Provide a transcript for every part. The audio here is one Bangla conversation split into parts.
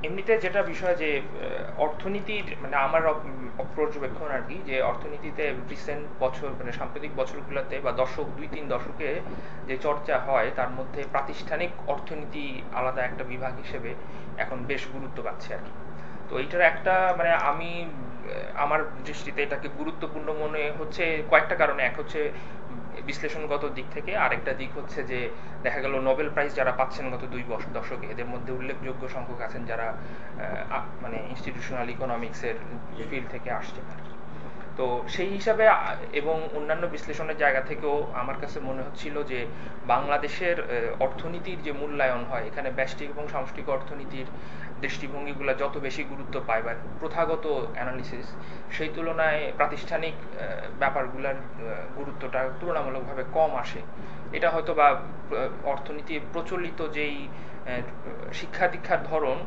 এমনিতে যেটা বিষয় যে অর্থনীতির মানে আমার পর্যবেক্ষণ আর কি, যে অর্থনীতিতে রিসেন্ট বছর মানে সাম্প্রতিক বছরগুলোতে বা দশক 2-3 দশকে যে চর্চা হয় তার মধ্যে প্রাতিষ্ঠানিক অর্থনীতি আলাদা একটা বিভাগ হিসেবে এখন বেশ গুরুত্ব পাচ্ছে আর কি। তো এইটার একটা মানে আমি আমার দৃষ্টিতে এটাকে গুরুত্বপূর্ণ মনে হচ্ছে কয়েকটা কারণে। এক হচ্ছে বিশ্লেষণগত দিক থেকে, আরেকটা দিক হচ্ছে যে দেখা গেল নোবেল প্রাইজ যারা পাচ্ছেন গত 2 দশকে এদের মধ্যে উল্লেখযোগ্য সংখ্যক আছেন যারা মানে ইনস্টিটিউশনাল ইকোনমিক্সের ফিল্ড থেকে আসছেন আর কি। তো সেই হিসাবে এবং অন্যান্য বিশ্লেষণের জায়গা থেকেও আমার কাছে মনে হচ্ছিল যে বাংলাদেশের অর্থনীতির যে মূল্যায়ন হয় এখানে ব্যষ্টিক এবং সামষ্টিক অর্থনীতির দৃষ্টিভঙ্গিগুলো যত বেশি গুরুত্ব পায় বা প্রথাগত অ্যানালিসিস, সেই তুলনায় প্রাতিষ্ঠানিক ব্যাপারগুলোর গুরুত্বটা তুলনামূলকভাবে কম আসে। এটা হয়তো বা অর্থনীতির প্রচলিত যেই শিক্ষা দীক্ষার ধরন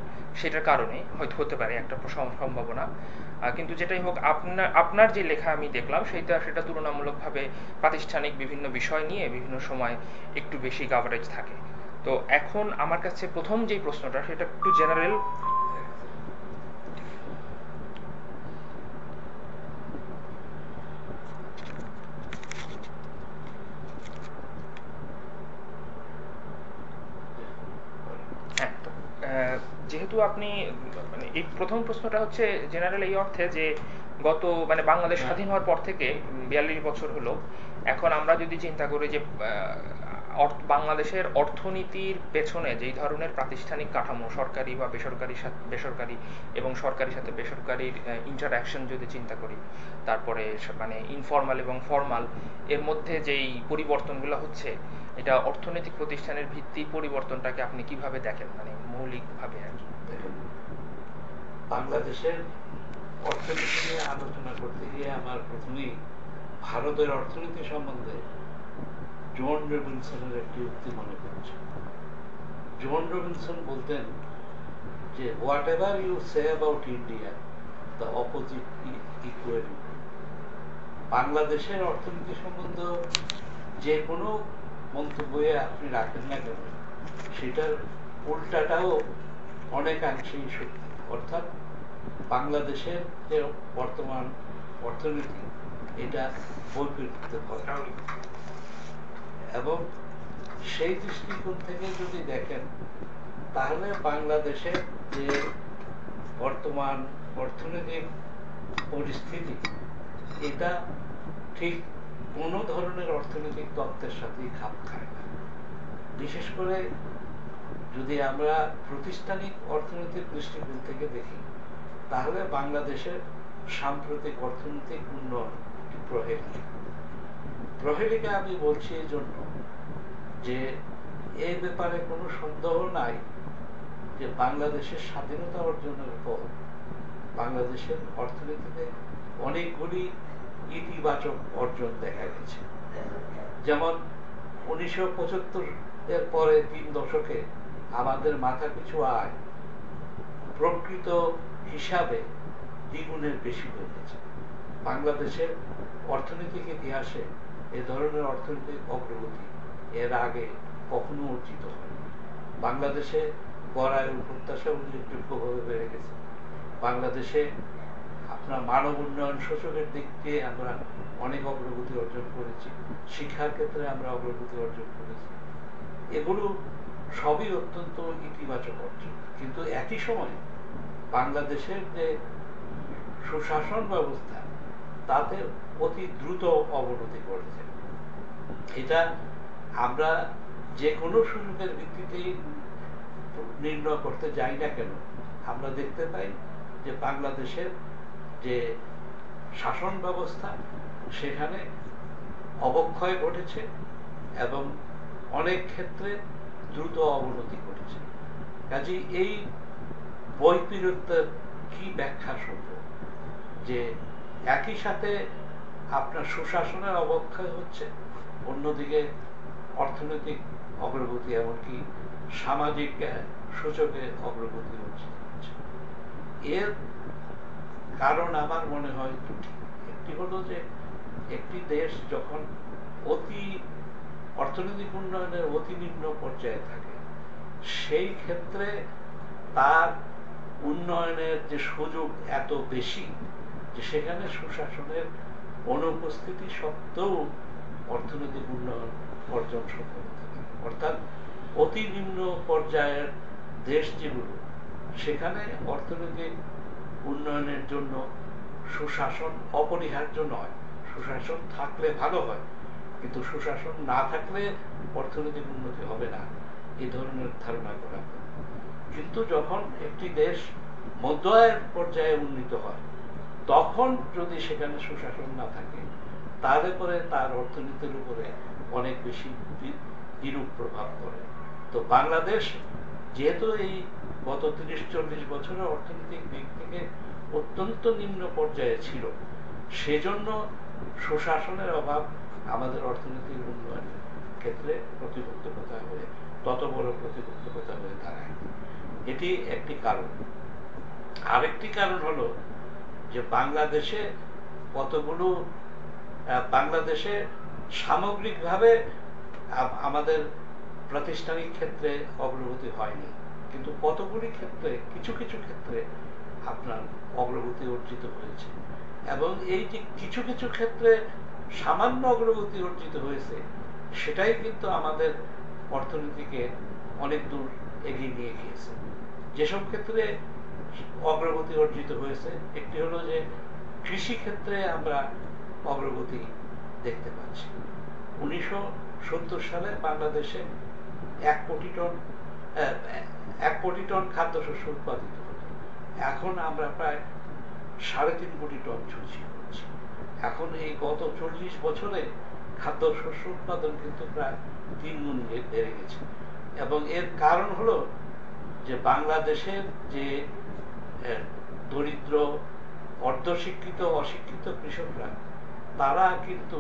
সেটার কারণে হয়তো হতে পারে একটা সম্ভাবনা। কিন্তু যেটাই হোক, আপনার আপনার যে লেখা আমি দেখলাম সেটা তুলনামূলকভাবে প্রাতিষ্ঠানিক বিভিন্ন বিষয় নিয়ে বিভিন্ন সময় একটু বেশি কাভারেজ থাকে। তো এখন আমার কাছে প্রথম যে প্রশ্নটা সেটা একটু জেনারেল। হ্যাঁ, তো যেহেতু আপনি মানে এই প্রথম প্রশ্নটা হচ্ছে জেনারেল এই অর্থে যে গত মানে বাংলাদেশ স্বাধীন হওয়ার পর থেকে 42 বছর হলো, এখন আমরা যদি চিন্তা করি যে বাংলাদেশের অর্থনীতির পেছনে যেই ধরনের প্রাতিষ্ঠানিক কাঠামো সরকারি বা বেসরকারি এবং সরকারির সাথে বেসরকারির ইন্টারঅ্যাকশন যদি চিন্তা করি, তারপরে মানে ইনফর্মাল এবং ফর্মাল এর মধ্যে যেই পরিবর্তনগুলো হচ্ছে, এটা অর্থনৈতিক প্রতিষ্ঠানের ভিত্তির পরিবর্তনটাকে আপনি কিভাবে দেখেন মানে মৌলিকভাবে আর কি? বাংলাদেশের অর্থনীতি নিয়ে আলোচনা করতে গিয়ে আমার প্রথমেই ভারতের অর্থনীতি সম্বন্ধে জন রবিনসনের একটি উক্তি মনে পড়ছে। জন রবিনসন বলতেন যে whatever you say about India the opposite equally. বাংলাদেশের অর্থনীতি সম্বন্ধে যে কোনো মন্তব্যে আপনি রাখেন না কেন, সেটার উল্টাটাও অনেকাংশেই সত্যি। অর্থাৎ বাংলাদেশের যে বর্তমান অর্থনীতি এটা বৈপরীত্য করে, এবং সেই দৃষ্টিকোণ থেকে যদি দেখেন তাহলে বাংলাদেশের যে বর্তমান অর্থনৈতিক পরিস্থিতি এটা ঠিক কোনো ধরনের অর্থনৈতিক তত্ত্বের সাথেই খাপ খায় না। বিশেষ করে যদি আমরা প্রাতিষ্ঠানিক অর্থনৈতিক দৃষ্টিকোণ থেকে দেখি তাহলে বাংলাদেশের সাম্প্রতিক অর্থনৈতিক উন্নয়ন প্রহেলিকা আমি বলছি এই জন্য যে এই ব্যাপারে কোনো সন্দেহ নাই যে বাংলাদেশের স্বাধীনতা অর্জনের পর বাংলাদেশের অর্থনীতিতে অনেকগুলি ইতিবাচক অর্জন দেখা গেছে। যেমন 1975 এর পরে 3 দশকে আমাদের মাথা পিছু আয় প্রকৃত হিসাবে দ্বিগুণের বেশি হয়ে গেছে। বাংলাদেশের অর্থনৈতিক ইতিহাসে এ ধরনের অর্থনৈতিক অগ্রগতি এর আগে কখনো অর্জিত হয়নি। বাংলাদেশে গড় আয়ের প্রত্যাশা উল্লেখযোগ্যভাবে বেড়ে গেছে। বাংলাদেশে আপনার মানব উন্নয়ন সূচকের দিক দিয়ে আমরা অনেক অগ্রগতি অর্জন করেছি, শিক্ষার ক্ষেত্রে আমরা অগ্রগতি অর্জন করেছি। এগুলো সবই অত্যন্ত ইতিবাচক অর্জন। কিন্তু একই সময় বাংলাদেশের যে সুশাসন ব্যবস্থা তাতে অতি দ্রুত অবনতি করেছে। এটা আমরা যে কোনো সুযোগের ভিত্তিতেই নির্ণয় করতে যাই না কেন, আমরা দেখতে পাই যে বাংলাদেশের যে শাসন ব্যবস্থা সেখানে অবক্ষয় ঘটেছে এবং অনেক ক্ষেত্রে দ্রুত অবনতি ঘটেছে। কাজেই এই বৈপরীত্যের কি ব্যাখ্যা সম্ভব যে একই সাথে আপনার সুশাসনের অবক্ষয় হচ্ছে, অন্যদিকে অর্থনৈতিক অগ্রগতি এমনকি সামাজিক সূচকে অগ্রগতি হচ্ছে। এর কারণ আমার মনে হয় দুটি। একটি হলো যে একটি দেশ যখন অর্থনৈতিক উন্নয়নের অতি নিম্ন পর্যায়ে থাকে সেই ক্ষেত্রে তার উন্নয়নের যে সুযোগ এত বেশি যে সেখানে সুশাসনের অনুপস্থিতি সত্ত্বেও অর্থনৈতিক উন্নয়ন অর্জন সম্ভব হতে পারে। অর্থাৎ অতি নিম্ন পর্যায়ের দেশ যেগুলো সেখানে অর্থনৈতিক উন্নয়নের জন্য সুশাসন অপরিহার্য নয়। সুশাসন থাকলে ভালো হয়, কিন্তু সুশাসন না থাকলে অর্থনৈতিক উন্নতি হবে না, এই ধরনের ধারণা করা হয়। কিন্তু যখন একটি দেশ মধ্য আয়ের পর্যায়ে উন্নীত হয় তখন যদি সেখানে সুশাসন না থাকে তাহলে পরে তার অর্থনীতির উপরে অনেক বেশি বিরূপ প্রভাব পড়ে। তো বাংলাদেশ যেহেতু এই গত ৩০-৪০ বছরের অর্থনৈতিক দিক থেকে অত্যন্ত নিম্ন পর্যায়ে ছিল, সেজন্য সুশাসনের অভাব আমাদের অর্থনৈতিক উন্নয়নের ক্ষেত্রে প্রতিবন্ধকতা হয়ে তত বড় প্রতিবন্ধকতা হয়ে দাঁড়ায়। এটি একটি কারণ। আরেকটি কারণ হলো যে বাংলাদেশে সামগ্রিকভাবে আমাদের প্রাতিষ্ঠানিক ক্ষেত্রে অগ্রগতি হয়নি, কিন্তু কতগুলি ক্ষেত্রে কিছু কিছু ক্ষেত্রে আপনার অগ্রগতি অর্জিত হয়েছে। এবং এই যে কিছু কিছু ক্ষেত্রে সামান্য অগ্রগতি অর্জিত হয়েছে সেটাই কিন্তু আমাদের অর্থনীতিকে অনেক দূর এগিয়ে নিয়ে গিয়েছে। যেসব ক্ষেত্রে অগ্রগতি অর্জিত হয়েছে একটি হলো যে কৃষি ক্ষেত্রে আমরা অগ্রগতি দেখতে পাচ্ছি। 1970 সালে বাংলাদেশে 1 কোটি টন খাদ্যশস্য উৎপাদিত হতো, এখন আমরা প্রায় 3.5 কোটি টন ছুঁই করছি। এখন এই গত 40 বছরে খাদ্যশস্য উৎপাদন কিন্তু প্রায় 3 গুণ বেড়ে গেছে। এবং এর কারণ হলো যে বাংলাদেশের যে দরিদ্র অর্ধশিক্ষিত অশিক্ষিত কৃষকরা তারা কিন্তু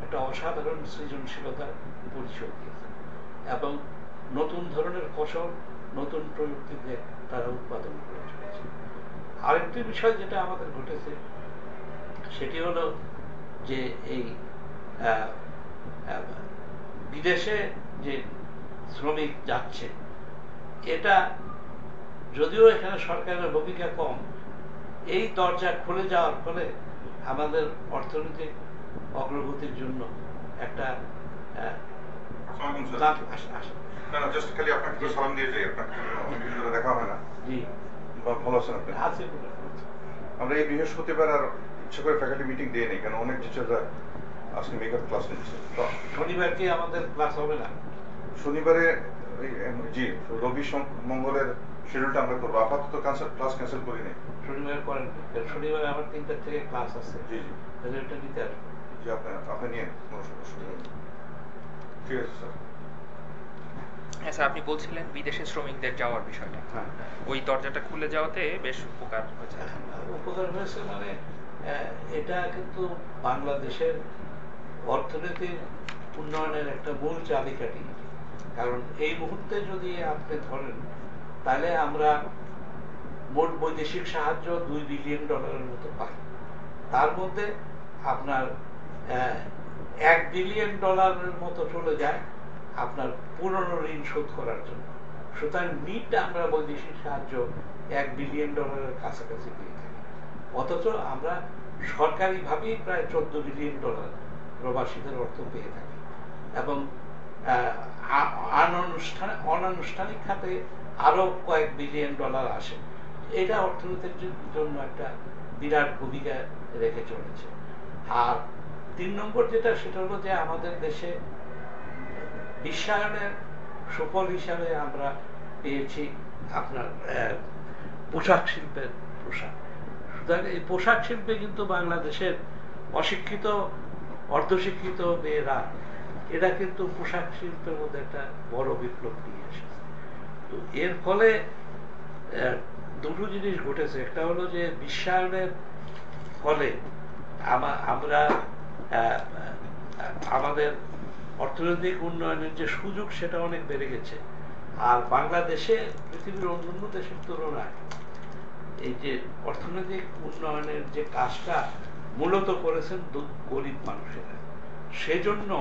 একটা অসাধারণ সৃজনশীলতার পরিচয় দিয়েছে এবং নতুন ধরনের ফসল নতুন প্রযুক্তিতে তারা উৎপাদন করে চলেছে। আরেকটি বিষয় যেটা আমাদের ঘটেছে সেটি হলো যে এই বিদেশে যে শ্রমিক যাচ্ছে, এটা যদিও এখানে সরকারের ভূমিকা কম, এই দরজা খুলে যাওয়ার ফলে আমাদের অর্থনৈতিক অগ্রগতির জন্য একটা দেখা হয় না। ভালো আছেন আপনি? আমরা এই বৃহস্পতিবার আর ইচ্ছা করে ফ্যাকাল্টি মিটিং দিয়ে নেই, কারণ অনেক টিচাররা আজকে মেকআপ ক্লাস নিচ্ছে। শনিবার কি আমাদের ক্লাস হবে না? শনিবারে জি, রবি মঙ্গলের শিডিউলটা আমরা করবো। আপাতত ক্লাস ক্যান্সেল করি নাই। শনিবার করেন? শনিবার আমার 3টা থেকে ক্লাস আছে। জি জি, তাহলে এটা নিতে আসবো। জি, আপনি নিয়ে কোনো অসুবিধা নেই। ঠিক আছে স্যার। হ্যাঁ স্যার, আপনি বলছিলেন বিদেশে শ্রমিকদের যাওয়ার বিষয়টা। ওই দরজাটা খুলে যাওয়াতে বেশ উপকার হয়েছে। উপকার হয়েছে মানে এটা কিন্তু বাংলাদেশের অর্থনীতির উন্নয়নের একটা মূল চাবিকাঠি। কারণ এই মুহূর্তে যদি আপনি ধরেন তাহলে আমরা মোট বৈদেশিক সাহায্য $2 বিলিয়ন মতো পাই। তার মধ্যে আপনার $1 বিলিয়ন মতো চলে যায় আপনার পুরনো ঋণ শোধ করার জন্য। সুতরাং নিট আমরা বৈদেশিক সাহায্য $1 বিলিয়ন কাছাকাছি পেয়ে থাকি। অথচ আমরা সরকারিভাবেই প্রায় $14 বিলিয়ন প্রবাসীদের অর্থ পেয়ে থাকি এবং অনানুষ্ঠানিক খাতে আরো কয়েক বিলিয়ন ডলার আসে। এটা অর্থনীতির জন্য একটা বিরাট ভূমিকা রেখে চলেছে। আর 3 নম্বর যেটা, সেটা হলো যে আমাদের দেশে বিশ্বায়নের সুফল হিসাবে আমরা পেয়েছি আপনার পোশাক শিল্পের প্রসার। সুতরাং এই পোশাক শিল্পে কিন্তু বাংলাদেশের অশিক্ষিত অর্ধশিক্ষিত মেয়েরা এরা কিন্তু পোশাক শিল্পের মধ্যে একটা বড় বিপ্লব নিয়ে এসেছে। তো এর ফলে দুটো জিনিস ঘটেছে। একটা হলো যে বিশ্বায়নের ফলে আমরা আমাদের অর্থনৈতিক উন্নয়নের যে সুযোগ সেটা অনেক বেড়ে গেছে। আর বাংলাদেশে পৃথিবীর অন্যান্য দেশের তুলনায় এই যে অর্থনৈতিক উন্নয়নের যে কাজটা মূলত করেছেন গরিব মানুষেরা, সেজন্য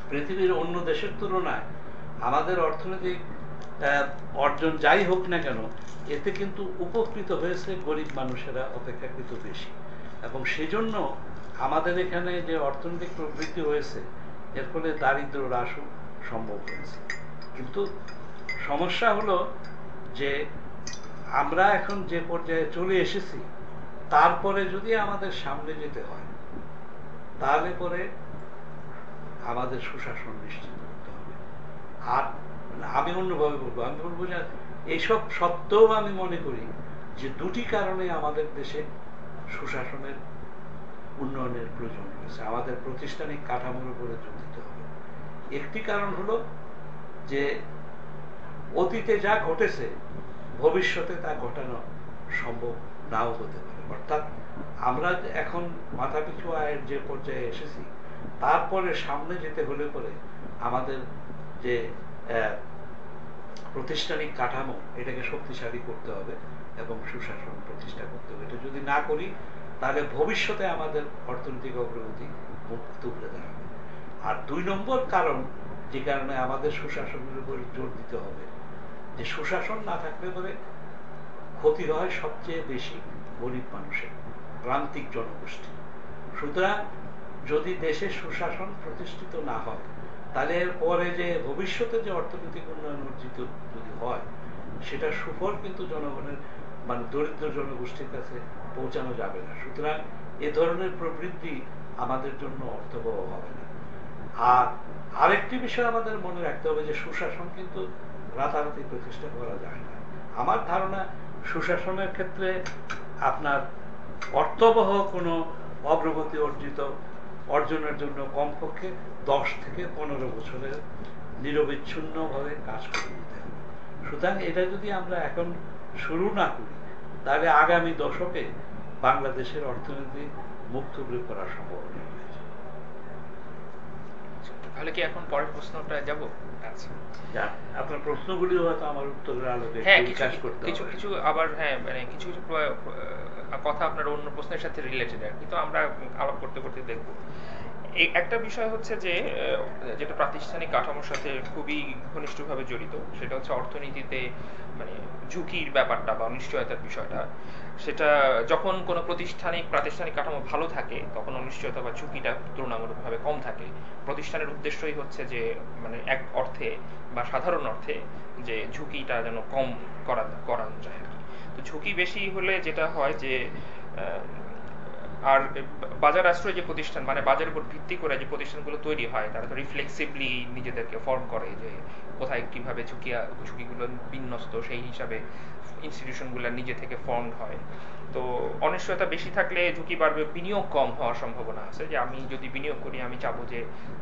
পৃথিবীর অন্য দেশের তুলনায় আমাদের অর্থনৈতিক অর্জন যাই হোক না কেন, এতে কিন্তু উপকৃত হয়েছে গরিব মানুষেরা অপেক্ষাকৃত বেশি, এবং সেজন্য আমাদের এখানে যে অর্থনৈতিক প্রবৃদ্ধি হয়েছে এর ফলে দারিদ্র হ্রাসও সম্ভব হয়েছে। কিন্তু সমস্যা হলো যে আমরা এখন যে পর্যায়ে চলে এসেছি, তারপরে যদি আমাদের সামনে যেতে হয় তাহলে পরে আমাদের সুশাসন নিশ্চিত করতে হবে। আর আমি অন্যভাবে বলবো, আমি বলবো যে এইসব সত্ত্বেও আমি মনে করি যে দুটি কারণে আমাদের দেশে সুশাসনের উন্নয়নের প্রয়োজন রয়েছে। আমাদের প্রাতিষ্ঠানিক কাঠামোর উপরে জোর দিতে হবে। একটি কারণ হলো যে অতীতে যা ঘটেছে ভবিষ্যতে তা ঘটানো সম্ভব নাও হতে পারে। অর্থাৎ আমরা এখন মাথাপিছু আয়ের যে পর্যায়ে এসেছি, তারপরে সামনে যেতে হলে পরে আমাদের যে প্রাতিষ্ঠানিক কাঠামো এটাকে শক্তিশালী করতে হবে এবং সুশাসন প্রতিষ্ঠা করতে হবে। এটা যদি না করি তাহলে ভবিষ্যতে আমাদের অর্থনৈতিক অগ্রগতি মুখ তুলে দাঁড়াবে। আর 2 নম্বর কারণ যে কারণে আমাদের সুশাসনের উপর জোর দিতে হবে, যে সুশাসন না থাকলে পরে ক্ষতি হয় সবচেয়ে বেশি গরিব মানুষের, প্রান্তিক জনগোষ্ঠী। সুতরাং যদি দেশে সুশাসন প্রতিষ্ঠিত না হয় তাহলে পরে যে ভবিষ্যতে যে অর্থনৈতিক উন্নয়ন অর্জিত যদি হয় সেটা সুফল কিন্তু জনগণের মানে দরিদ্র জনগোষ্ঠীর কাছে পৌঁছানো যাবে না। সুতরাং এ ধরনের প্রবৃদ্ধি আমাদের জন্য অর্থবহ হবে না। আর আরেকটি বিষয় আমাদের মনে রাখতে হবে যে সুশাসন কিন্তু রাতারাতি প্রতিষ্ঠা করা যায় না। আমার ধারণা সুশাসনের ক্ষেত্রে আপনার অর্থবহ কোনো অগ্রগতি অর্জনের জন্য কমপক্ষে 10 থেকে 15 বছরের নিরবিচ্ছিন্নভাবে কাজ করে দিতে হবে। সুতরাং এটা যদি আমরা এখন শুরু না করি তাহলে আগামী দশকে বাংলাদেশের অর্থনীতি মুখ থুবড়ে পড়ার সম্ভাবনা রয়েছে। তাহলে কি এখন পরের প্রশ্নটা যাব? আচ্ছা, আপনার প্রশ্নগুলি হয়তো আমার উত্তরের আলোকে কিছু কিছু আবার মানে কিছু কিছু কথা আপনার অন্য প্রশ্নের সাথে রিলেটেড, আর কিন্তু আমরা আলাপ করতে করতে দেখব। এই একটা বিষয় হচ্ছে যে যেটা প্রাতিষ্ঠানিক কাঠামোর সাথে খুবই ঘনিষ্ঠভাবে জড়িত, সেটা হচ্ছে অর্থনীতিতে মানে ঝুঁকির ব্যাপারটা বা অনিশ্চয়তার বিষয়টা। সেটা যখন কোনো প্রাতিষ্ঠানিক কাঠামো ভালো থাকে তখন অনিশ্চয়তা বা ঝুঁকিটা তুলনামূলকভাবে কম থাকে। প্রতিষ্ঠানের উদ্দেশ্যই হচ্ছে যে মানে এক অর্থে বা সাধারণ অর্থে যে ঝুঁকিটা যেন কম করানো যায় আর কি। তো ঝুঁকি বেশি হলে যেটা হয় যে আর বাজার আশ্রয় যে প্রতিষ্ঠান মানে বাজারের উপর ভিত্তি করে যে প্রতিষ্ঠানগুলো তৈরি হয় তারা তো রিফ্লেক্সিভলি নিজেদেরকে ফর্ম করে যে কোথায় কিভাবে ঝুঁকিগুলো বিন্যস্ত, সেই হিসাবে ইনস্টিটিউশনগুলো নিজে থেকে ফর্ম হয়। তো অনিশ্চয়তা বেশি থাকলে ঝুঁকি বাড়বে, বিনিয়োগ কম হওয়ার সম্ভাবনা আছে। যে আমি যদি বিনিয়োগ করি আমি চাবো যে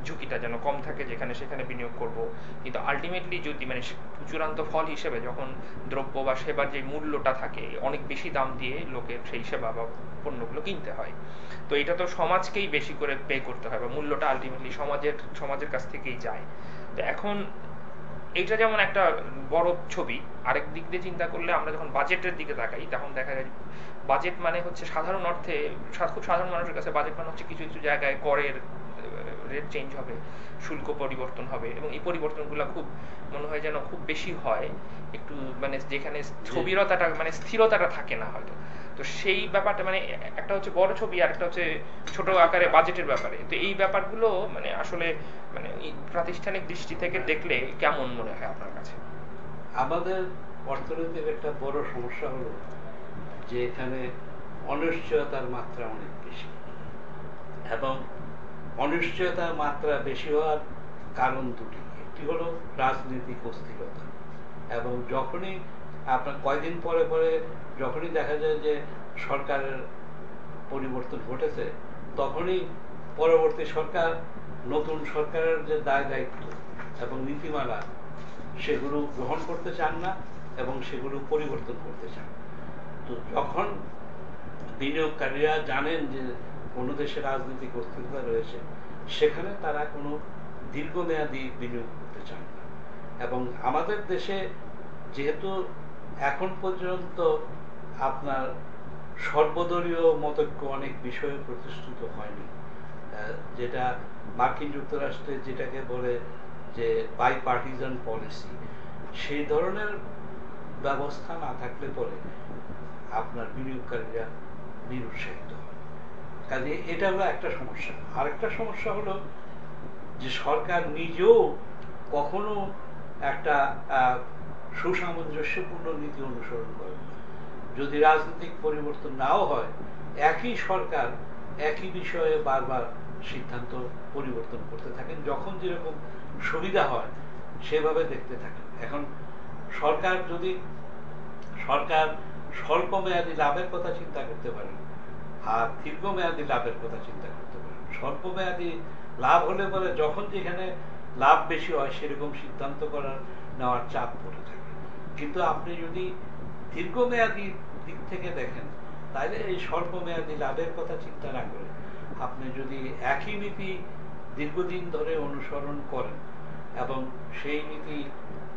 ঝুঁকিটা যেন কম থাকে, যেখানে সেখানে বিনিয়োগ করব। কিন্তু আলটিমেটলি যদি মানে চূড়ান্ত ফল হিসেবে যখন দ্রব্য বা সেবার যে মূল্যটা থাকে অনেক বেশি দাম দিয়ে লোকের সেই সেবা বা পণ্যগুলো কিনতে হয়, তো এটা তো সমাজকেই বেশি করে পে করতে হয় বা মূল্যটা আলটিমেটলি সমাজের কাছ থেকেই যায়। তো এখন এইটা যেমন একটা বড় ছবি। আরেক দিক দিয়ে চিন্তা করলে আমরা যখন বাজেটের দিকে তাকাই তখন দেখা যায় বাজেট মানে হচ্ছে সাধারণ অর্থে খুব সাধারণ মানুষের কাছে বাজেট মানে হচ্ছে কিছু কিছু জায়গায় করের রেট চেঞ্জ হবে, শুল্ক পরিবর্তন হবে, এবং এই পরিবর্তনগুলো খুব মনে হয় যেন খুব বেশি হয় একটু মানে যেখানে স্থবিরতাটা মানে স্থিরতাটা থাকে না হয়তো। তো সেই ব্যাপারটা মানে একটা হচ্ছে বড় ছবি আর একটা হচ্ছে ছোট আকারে বাজেটের ব্যাপারে। তো এই ব্যাপারগুলো মানে আসলে মানে প্রাতিষ্ঠানিক দৃষ্টি থেকে দেখলে কেমন মনে হয় আপনার কাছে? আমাদের অর্থনীতির একটা বড় সমস্যা হলো যে এখানে অনিশ্চয়তার মাত্রা অনেক বেশি, এবং অনিশ্চয়তার মাত্রা বেশি হওয়ার কারণ দুটি। একটি হলো রাজনৈতিক অস্থিরতা, এবং যখনই আপনার কয়েকদিন পরে পরে যখনই দেখা যায় যে সরকারের পরিবর্তন ঘটেছে তখনই পরবর্তী সরকার নতুন সরকারের যে দায় দায়িত্ব এবং নীতিমালা সেগুলো গ্রহণ করতে চান না এবং সেগুলো পরিবর্তন করতে চান। তো যখন বিনিয়োগকারীরা জানেন যে কোনো দেশে রাজনৈতিক অস্থিরতা রয়েছে সেখানে তারা কোনো দীর্ঘমেয়াদী বিনিয়োগ করতে চান না। এবং আমাদের দেশে যেহেতু এখন পর্যন্ত আপনার সর্বদলীয় মতৈক্য অনেক বিষয়ে প্রতিষ্ঠিত হয়নি, যেটা মার্কিন যুক্তরাষ্ট্রে যেটাকে বলে যে বাই পার্টিজান পলিসি, সেই ধরনের ব্যবস্থা না থাকলে পরে আপনার বিনিয়োগকারীরা নিরুৎসাহিত হয়। কাজে এটা হলো একটা সমস্যা। আরেকটা সমস্যা হলো যে সরকার নিজেও কখনো একটা সুসামঞ্জস্যপূর্ণ নীতি অনুসরণ করে না। যদি রাজনৈতিক পরিবর্তন নাও হয়, একই সরকার একই বিষয়ে বারবার সিদ্ধান্ত পরিবর্তন করতে থাকেন, যখন যেরকম সুবিধা হয় সেভাবে দেখতে থাকেন। এখন সরকার স্বল্প মেয়াদী লাভের কথা চিন্তা করতে পারেন, আর দীর্ঘমেয়াদী লাভের কথা চিন্তা করতে পারেন। স্বল্প মেয়াদী লাভ হলে পরে যখন যেখানে লাভ বেশি হয় সেরকম সিদ্ধান্ত নেওয়ার চাপ পড়ে থাকে। কিন্তু আপনি যদি দীর্ঘমেয়াদী দিক থেকে দেখেন, তাহলে এই স্বল্প মেয়াদী লাভের কথা চিন্তা না করে আপনি যদি একই নীতি দীর্ঘদিন ধরে অনুসরণ করেন এবং সেই নীতি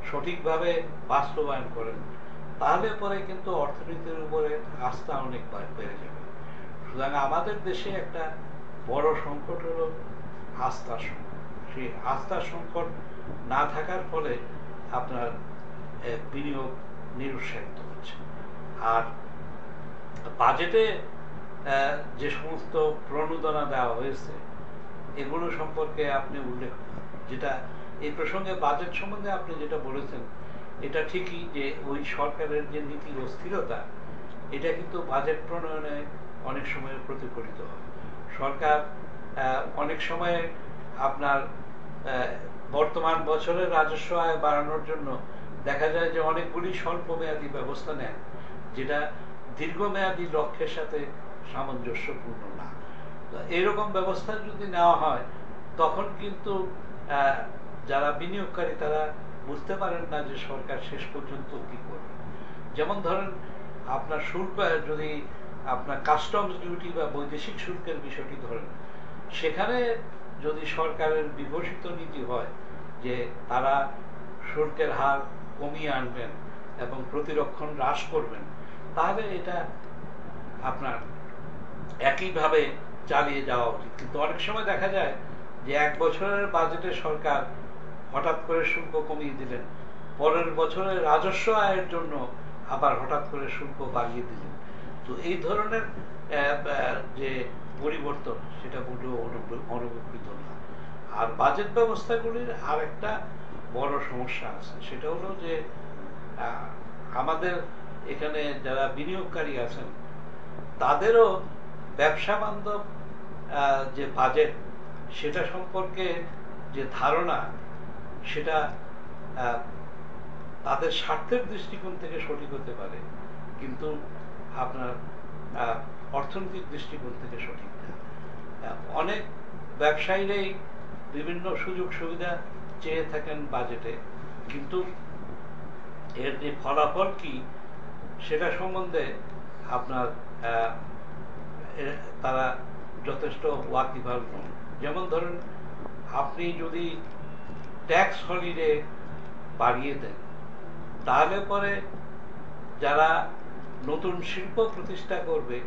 সঠিকভাবে বাস্তবায়ন করেন, তাহলে পরে কিন্তু অর্থনীতির উপরে আস্থা অনেক বেড়ে যাবে। সুতরাং আমাদের দেশে একটা বড় সংকট হলো আস্থার সংকট। সেই আস্থার সংকট না থাকার ফলে আপনার বিনিয়োগ নিরুৎসাহিত হচ্ছে। আর বাজেটে যে সমস্ত প্রণোদনা দেওয়া হয়েছে এগুলো সম্পর্কে আপনি উল্লেখ, যেটা এই প্রসঙ্গে বাজেট সম্বন্ধে আপনি যেটা বলেছেন এটা ঠিকই, যে ওই সরকারের যে নীতির অস্থিরতা এটা কিন্তু বাজেট প্রণয়নে অনেক সময় প্রতিফলিত হয়। সরকার অনেক সময় আপনার বর্তমান বছরের রাজস্ব আয় বাড়ানোর জন্য দেখা যায় যে অনেকগুলি স্বল্প মেয়াদী ব্যবস্থা নেয়, যেটা দীর্ঘমেয়াদী লক্ষ্যের সাথে সামঞ্জস্যপূর্ণ না। এরকম ব্যবস্থা যদি নেওয়া হয় তখন কিন্তু যারা বিনিয়োগকারী তারা বুঝতে পারেন না যে সরকার শেষ পর্যন্ত কি করবে। যেমন ধরেন আপনার শুল্ক, যদি আপনার কাস্টমস ডিউটি বা বৈদেশিক শুল্কের বিষয়টি ধরেন, সেখানে যদি সরকারের বিঘোষিত নীতি হয় যে তারা শুল্কের হার কমিয়ে আনবেন এবং প্রতিরক্ষণ হ্রাস করবেন, তাহলে এটা আপনার একইভাবে চালিয়ে যাওয়া উচিত। কিন্তু অনেক সময় দেখা যায় যে এক বছরের বাজেটে সরকার হঠাৎ করে শুল্ক কমিয়ে দিলেন, পরের বছরের রাজস্ব আয়ের জন্য আবার হঠাৎ করে শুল্ক বাড়িয়ে দিলেন। তো এই ধরনের যে পরিবর্তন সেটা মোটেও অনুপকৃত না। আর বাজেট ব্যবস্থাগুলির আর একটা বড় সমস্যা আছে, সেটা হলো যে আমাদের এখানে যারা বিনিয়োগকারী আছেন তাদেরও ব্যবসা বান্ধব যে বাজেট সেটা সম্পর্কে যে ধারণা সেটা তাদের স্বার্থের দৃষ্টিকোণ থেকে সঠিক হতে পারে, কিন্তু আপনার অর্থনৈতিক দৃষ্টিকোণ থেকে সঠিক না। অনেক ব্যবসায়ীরাই বিভিন্ন সুযোগ সুবিধা চেয়ে থাকেন বাজেটে, কিন্তু এর যে ফলাফল কি সেটা সম্বন্ধে আপনার তারা যথেষ্ট ওয়াকিবহাল নন। যেমন ধরেন আপনি যদি ট্যাক্স হলিডে বাড়িয়ে দেন, তাহলে পরে যারা নতুন শিল্প প্রতিষ্ঠা করবে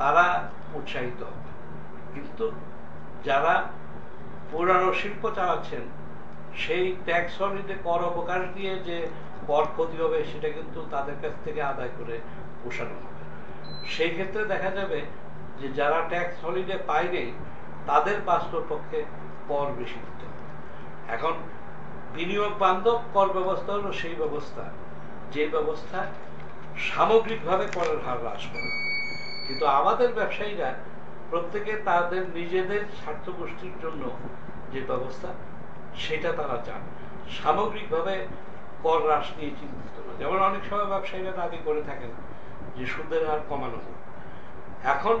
তারা উৎসাহিত হবে, কিন্তু যারা পুরানো শিল্প চালাচ্ছেন সেই ট্যাক্স হলিডে কর অবকাশ দিয়ে যে কর ক্ষতি হবে সেটা কিন্তু তাদের কাছ থেকে আদায় করে পোষানো হবে। সেই ক্ষেত্রে দেখা যাবে যে যারা ট্যাক্স হলিডে পায়নি তাদের বাস্তব পক্ষে কর বেশি দিতে হবে। এখন বিনিয়োগ বান্ধব কর ব্যবস্থা হলো সেই ব্যবস্থা যে ব্যবস্থা সামগ্রিকভাবে করের হার হ্রাস করে। কিন্তু আমাদের ব্যবসায়ীরা প্রত্যেকে তাদের নিজেদের স্বার্থ গোষ্ঠীর জন্য যে ব্যবস্থা সেটা তারা চান, সামগ্রিকভাবে কর হ্রাস নিয়ে চিন্তিত না। যেমন অনেক সময় ব্যবসায়ীরা দাবি করে থাকেন যে সুদের হার কমানো হোক। এখন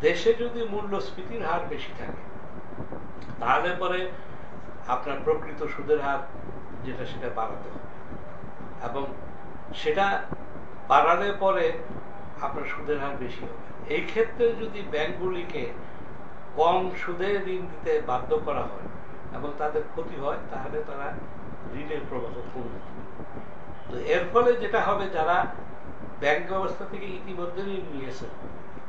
দেশে যদি মূল্যস্ফীতির হার বেশি থাকে তাহলে পরে আপনার প্রকৃত সুদের হার যেটা সেটা বাড়াতে হবে, এবং সেটা বাড়ালে পরে আপনার সুদের হার বেশি হবে। এই ক্ষেত্রে যদি ব্যাংকগুলিকে কম সুদে ঋণ দিতে বাধ্য করা হয় এবং তাদের ক্ষতি হয়, তাহলে তারা ঋণের প্রবাহ কমবে। তো এর ফলে যেটা হবে, যারা ব্যাংক ব্যবস্থা থেকে ইতিমধ্যে ঋণ নিয়েছে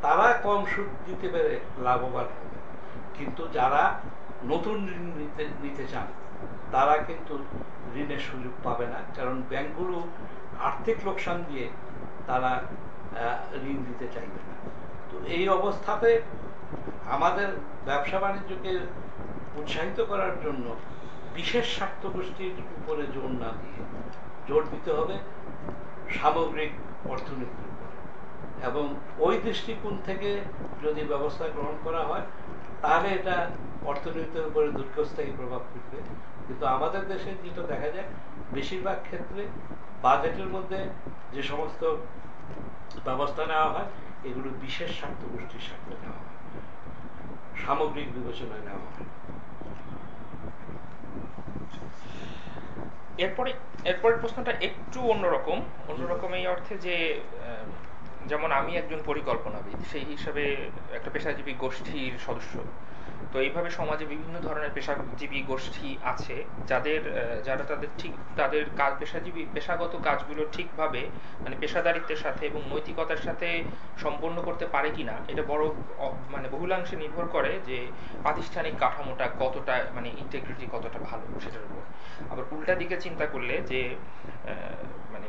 তারা কম সুদ দিতে পেরে লাভবান হবে, কিন্তু যারা নতুন ঋণ নিতে চান তারা কিন্তু ঋণের সুযোগ পাবে না, কারণ ব্যাংকগুলো আর্থিক লোকসান দিয়ে তারা ঋণ দিতে চাইবে না। তো এই অবস্থাতে আমাদের ব্যবসা বাণিজ্যকে উৎসাহিত করার জন্য বিশেষ স্বার্থ গোষ্ঠীর উপরে জোর না দিয়ে জোর দিতে হবে সামগ্রিক অর্থনীতির উপরে, এবং ওই দৃষ্টিকোণ থেকে যদি ব্যবস্থা গ্রহণ করা হয় তাহলে এটা অর্থনীতির উপরে দীর্ঘস্থায়ী প্রভাব ফেলবে। কিন্তু আমাদের দেশে যেটা দেখা যায় বেশিরভাগ ক্ষেত্রে বাজেটের মধ্যে যে সমস্ত ব্যবস্থা নেওয়া হয় এগুলো বিশেষ স্বার্থ গোষ্ঠীর স্বার্থে নেওয়া হয়, সামগ্রিক বিবেচনায় নেওয়া হয়। এরপরের প্রশ্নটা একটু অন্যরকম এই অর্থে যে যেমন আমি একজন পরিকল্পনাবিদ, সেই হিসাবে একটা পেশাজীবী গোষ্ঠীর সদস্য। তো এইভাবে সমাজে বিভিন্ন ধরনের পেশাজীবী গোষ্ঠী আছে যারা তাদের পেশাগত কাজগুলো ঠিকভাবে মানে পেশাদারিত্বের সাথে এবং নৈতিকতার সাথে সম্পন্ন করতে পারে কিনা, এটা বড় মানে বহুলাংশে নির্ভর করে যে প্রাতিষ্ঠানিক কাঠামোটা কতটা মানে ইন্টিগ্রিটি কতটা ভালো সেটার উপর। আবার উল্টা দিকে চিন্তা করলে যে মানে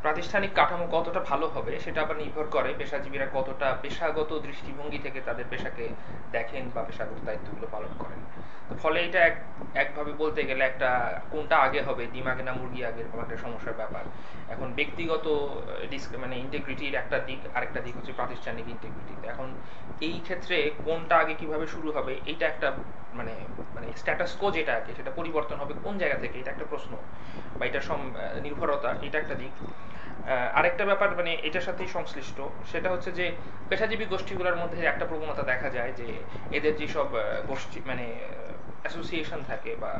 প্রাতিষ্ঠানিক কাঠামো কতটা ভালো হবে সেটা আবার নির্ভর করে পেশাজীবীরা কতটা পেশাগত দৃষ্টিভঙ্গি থেকে তাদের পেশাকে দেখেন বা পেশাগত দায়িত্বগুলো পালন করেন। তো ফলে এটা একভাবে বলতে গেলে একটা কোনটা আগে হবে, ডিম আগে না মুরগি আগে, এরকম একটা সমস্যার ব্যাপার। এখন ব্যক্তিগত মানে ইন্টিগ্রিটির একটা দিক, আরেকটা দিক হচ্ছে প্রাতিষ্ঠানিক ইন্টিগ্রিটি। এখন এই ক্ষেত্রে কোনটা আগে কিভাবে শুরু হবে এইটা একটা মানে স্ট্যাটাস কো যেটা আগে সেটা পরিবর্তন হবে কোন জায়গা থেকে, এটা একটা প্রশ্ন বা এটা নির্ভরতা, এটা একটা দিক। আরেকটা ব্যাপার মানে এটার সাথেই সংশ্লিষ্ট, সেটা হচ্ছে যে পেশাজীবী গোষ্ঠীগুলোর মধ্যে একটা প্রবণতা দেখা যায় যে এদের যেসব গোষ্ঠী মানে অ্যাসোসিয়েশন থাকে বা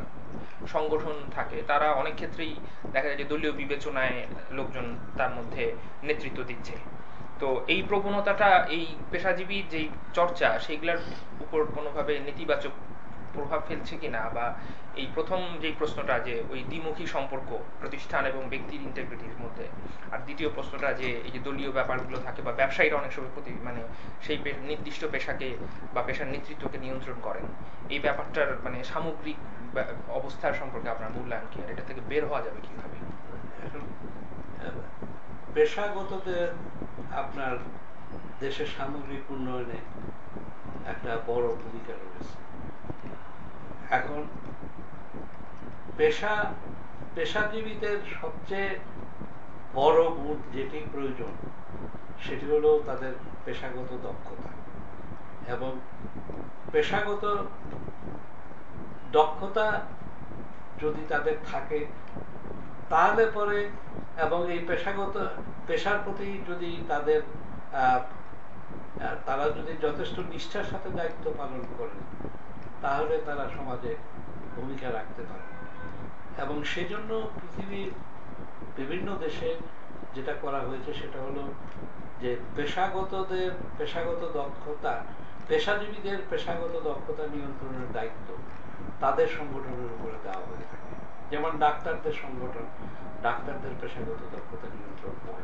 সংগঠন থাকে তারা অনেক ক্ষেত্রেই দেখা যায় যে দলীয় বিবেচনায় লোকজন তার মধ্যে নেতৃত্ব দিচ্ছে। তো এই প্রবণতাটা এই পেশাজীবী যেই চর্চা সেইগুলোর উপর কোনোভাবে নেতিবাচক প্রভাব ফেলছে কিনা, বা এই প্রথম যে প্রশ্নটা যে ওই দ্বিমুখী সম্পর্ক প্রতিষ্ঠান এবং ব্যক্তির ইন্টিগ্রিটির মধ্যে, আর দ্বিতীয় প্রশ্নটা যে এই যে দলীয় ব্যাপারগুলো থাকে বা ব্যবসায়ীরা অনেক সময় মানে সেই নির্দিষ্ট পেশাকে বা পেশার নেতৃত্বকে নিয়ন্ত্রণ করেন, এই ব্যাপারটার মানে সামগ্রিক অবস্থার সম্পর্কে আপনার মূল্যায়ন কি, আর এটা থেকে বের হওয়া যাবে কিভাবে? পেশাগতদের আপনার দেশের সামগ্রিক উন্নয়নে একটা বড় ভূমিকা রয়েছে। এখন পেশাজীবীদের সবচেয়ে বড় গুণ যেটি প্রয়োজন সেটি হলো তাদের পেশাগত দক্ষতা, এবং পেশাগত দক্ষতা যদি তাদের থাকে তাহলে পরে, এবং এই পেশার প্রতি যদি তারা যদি যথেষ্ট নিষ্ঠার সাথে দায়িত্ব পালন করেন তাহলে তারা সমাজে ভূমিকা রাখতে পারে। এবং সেজন্য পৃথিবীর বিভিন্ন দেশে যেটা করা হয়েছে সেটা হলো যে পেশাজীবীদের পেশাগত দক্ষতা নিয়ন্ত্রণের দায়িত্ব তাদের সংগঠনের উপরে দেওয়া হয়ে থাকে। যেমন ডাক্তারদের সংগঠন ডাক্তারদের পেশাগত দক্ষতা নিয়ন্ত্রণ করে,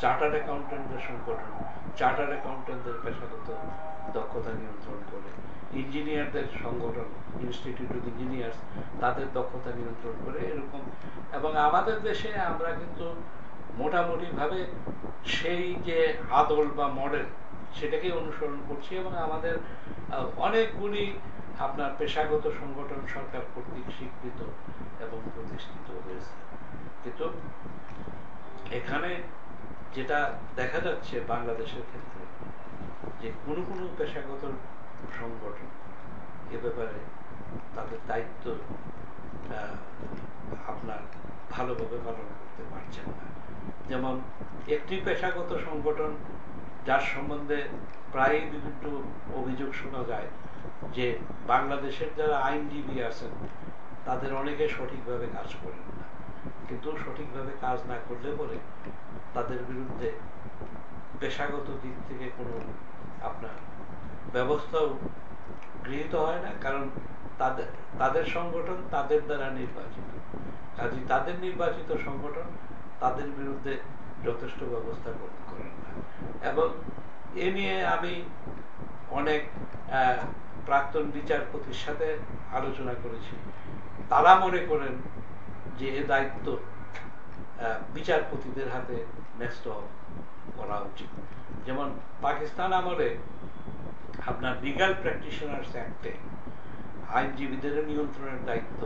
চার্টার্ড অ্যাকাউন্টেন্টদের সংগঠন চার্টার্ড অ্যাকাউন্টেন্টদের পেশাগত দক্ষতা নিয়ন্ত্রণ করে, ইঞ্জিনিয়ারদের সংগঠন ইনস্টিটিউট অফ ইঞ্জিনিয়ার্স তাদের দক্ষতা নিয়ন্ত্রণ করে, এরকম। এবং আমাদের দেশে আমরা কিন্তু মোটামুটি ভাবে সেই যে আদল বা মডেল সেটাকে অনুসরণ করছি, এবং আমাদের অনেকগুলি আপনার পেশাগত সংগঠন সরকার কর্তৃক স্বীকৃত এবং প্রতিষ্ঠিত হয়েছে। কিন্তু এখানে যেটা দেখা যাচ্ছে বাংলাদেশের ক্ষেত্রে যে কোনো পেশাগত সংগঠন এ ব্যাপারে তাদের দায়িত্ব আপনার ভালোভাবে পালন করতে পারছেন না। যেমন একটি পেশাগত সংগঠন যার সম্বন্ধে প্রায় বিভিন্ন অভিযোগ শোনা যায় যে বাংলাদেশের যারা আইনজীবী আছেন তাদের অনেকে সঠিকভাবে কাজ করেন না, কিন্তু সঠিকভাবে কাজ না করলে পরে তাদের বিরুদ্ধে পেশাগত দিক থেকে কোনো আপনার ব্যবস্থাও গৃহীত হয় না, কারণ তাদের সংগঠন তাদের দ্বারা নির্বাচিত, কাজে তাদের নির্বাচিত সংগঠন তাদের বিরুদ্ধে যথেষ্ট ব্যবস্থা করেন না। এবং এ নিয়ে আমি অনেক প্রাক্তন বিচারপতির সাথে আলোচনা করেছি। তারা মনে করেন যে এ দায়িত্ব বিচারপতিদের হাতে ন্যস্ত করা উচিত। যেমন পাকিস্তান আমলে আপনার লিগ্যাল প্র্যাকটিশনার্স অ্যাক্টে আইনজীবীদের নিয়ন্ত্রণের দায়িত্ব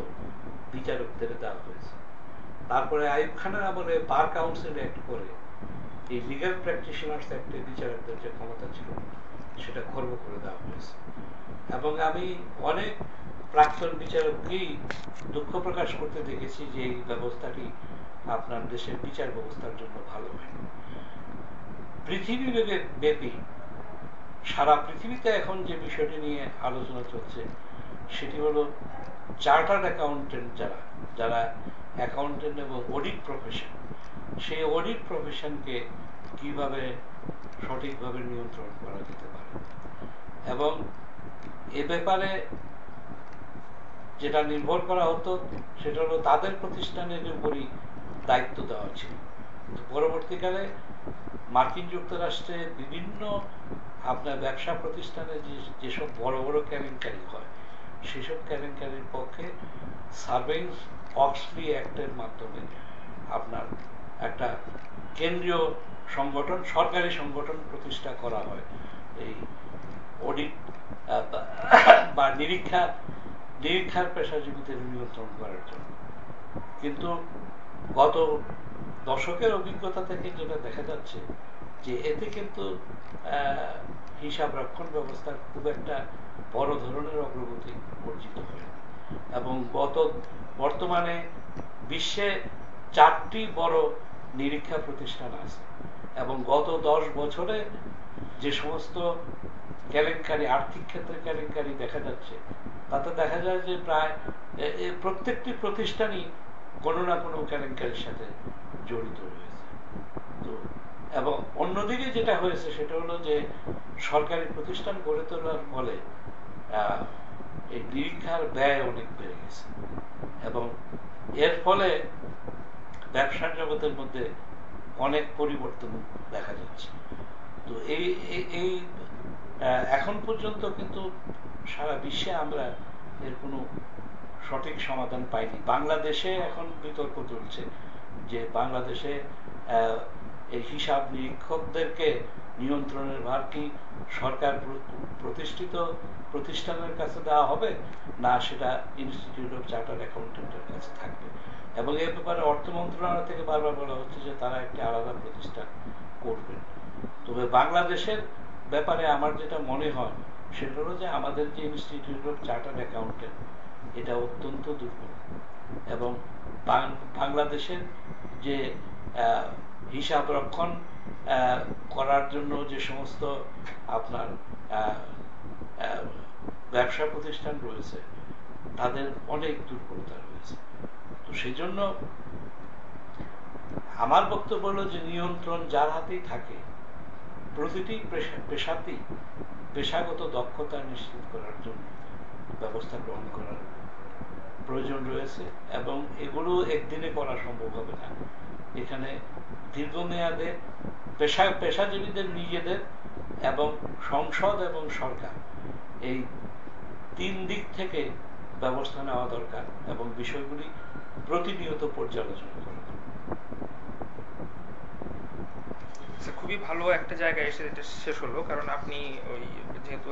বিচারকদের দেওয়া হয়েছে। তারপরে আইয়ুব খানের আমলে বার কাউন্সিল অ্যাক্ট করে এই লিগ্যাল প্র্যাকটিশনার্স অ্যাক্টে বিচারকদের যে ক্ষমতা ছিল সেটা খর্ব করে দেওয়া হয়েছে। এবং আমি অনেক প্রাক্তন বিচারককেই দুঃখ প্রকাশ করতে দেখেছি যে এই ব্যবস্থাটি আপনার দেশের বিচার ব্যবস্থার জন্য ভালো হয়। পৃথিবী ব্যাপী সারা পৃথিবীতে এখন যে বিষয়টি নিয়ে আলোচনা চলছে সেটি হলো চার্টার্ড অ্যাকাউন্টেন্ট যারা অ্যাকাউন্টেন্ট এবং অডিট প্রফেশন, সেই অডিট প্রফেশনকে কিভাবে সঠিকভাবে নিয়ন্ত্রণ করা যেতে পারে। এবং এ ব্যাপারে যেটা নির্ভর করা হতো সেটা হলো তাদের প্রতিষ্ঠানের উপরই দায়িত্ব দেওয়া ছিল। পরবর্তীকালে মার্কিন যুক্তরাষ্ট্রে বিভিন্ন আপনার ব্যবসা প্রতিষ্ঠানে যেসব বড় বড় কেলেঙ্কারি হয় সেসব কেলেঙ্কারির পক্ষে সার্ভেন্স অক্সলি অ্যাক্টের মাধ্যমে আপনার একটা কেন্দ্রীয় সংগঠন, সরকারি সংগঠন প্রতিষ্ঠা করা হয় এই অডিট বা নিরীক্ষার পেশাজীবীদের নিয়ন্ত্রণ করার জন্য। কিন্তু গত দশকের অভিজ্ঞতা থেকে যেটা দেখা যাচ্ছে যে এতে কিন্তু হিসাব রক্ষণ ব্যবস্থার খুব একটা বড় ধরনের অগ্রগতি অর্জিত হয়। এবং বর্তমানে বিশ্বে 4টি বড় নিরীক্ষা প্রতিষ্ঠান আছে এবং গত 10 বছরে যে সমস্ত কেলেঙ্কারি, আর্থিক ক্ষেত্রে কেলেঙ্কারি দেখা যাচ্ছে তাতে দেখা যায় যে প্রায় প্রত্যেকটি প্রতিষ্ঠানই কোনো না কোনো কেলেঙ্কারির সাথে জড়িত রয়েছে। তো এবং অন্যদিকে যেটা হয়েছে সেটা হলো যে সরকারি প্রতিষ্ঠান গড়ে তোলার ফলে এই নিরীক্ষার ব্যয় অনেক বেড়ে গেছে এবং এর ফলে ব্যবসার জগতের মধ্যে অনেক পরিবর্তন দেখা যাচ্ছে। তো এই এখন পর্যন্ত কিন্তু সারা বিশ্বে আমরা এর কোনো সঠিক সমাধান পাইনি। বাংলাদেশে এখন বিতর্ক চলছে যে বাংলাদেশে এই হিসাব নিরীক্ষকদেরকে নিয়ন্ত্রণের ভার কি সরকার প্রতিষ্ঠিত প্রতিষ্ঠানের কাছে দেওয়া হবে না সেটা ইনস্টিটিউট অফ চার্টার্ড অ্যাকাউন্টেন্টের কাছে থাকবে। এবং এ ব্যাপারে অর্থ মন্ত্রণালয় থেকে বারবার বলা হচ্ছে যে তারা একটি আলাদা প্রতিষ্ঠান করবেন। তবে বাংলাদেশের ব্যাপারে আমার যেটা মনে হয় সেটা হলো যে আমাদের যে ইনস্টিটিউট অফ চার্টার্ড অ্যাকাউন্টেন্ট এটা অত্যন্ত দুর্বল এবং বাংলাদেশের যে হিসাব রক্ষণ করার জন্য যে সমস্ত আপনার ব্যবসা প্রতিষ্ঠান রয়েছে তাদের অনেক দুর্বলতা রয়েছে। তো সেই জন্য আমার বক্তব্য হলো যে নিয়ন্ত্রণ যার হাতেই থাকে প্রতিটি পেশাতেই পেশাগত দক্ষতা নিশ্চিত করার জন্য ব্যবস্থা গ্রহণ করার প্রয়োজন রয়েছে এবং এগুলো একদিনে করা সম্ভব হবে না। এখানে দীর্ঘমেয়াদে পেশাজীবীদের নিজেদের এবং সংসদ এবং সরকার এই 3 দিক থেকে ব্যবস্থা নেওয়া দরকার এবং বিষয়গুলি প্রতিনিয়ত পর্যালোচনা করা দরকার। খুবই ভালো একটা জায়গায় এসে এটা শেষ হলো, কারণ আপনি ওই যেহেতু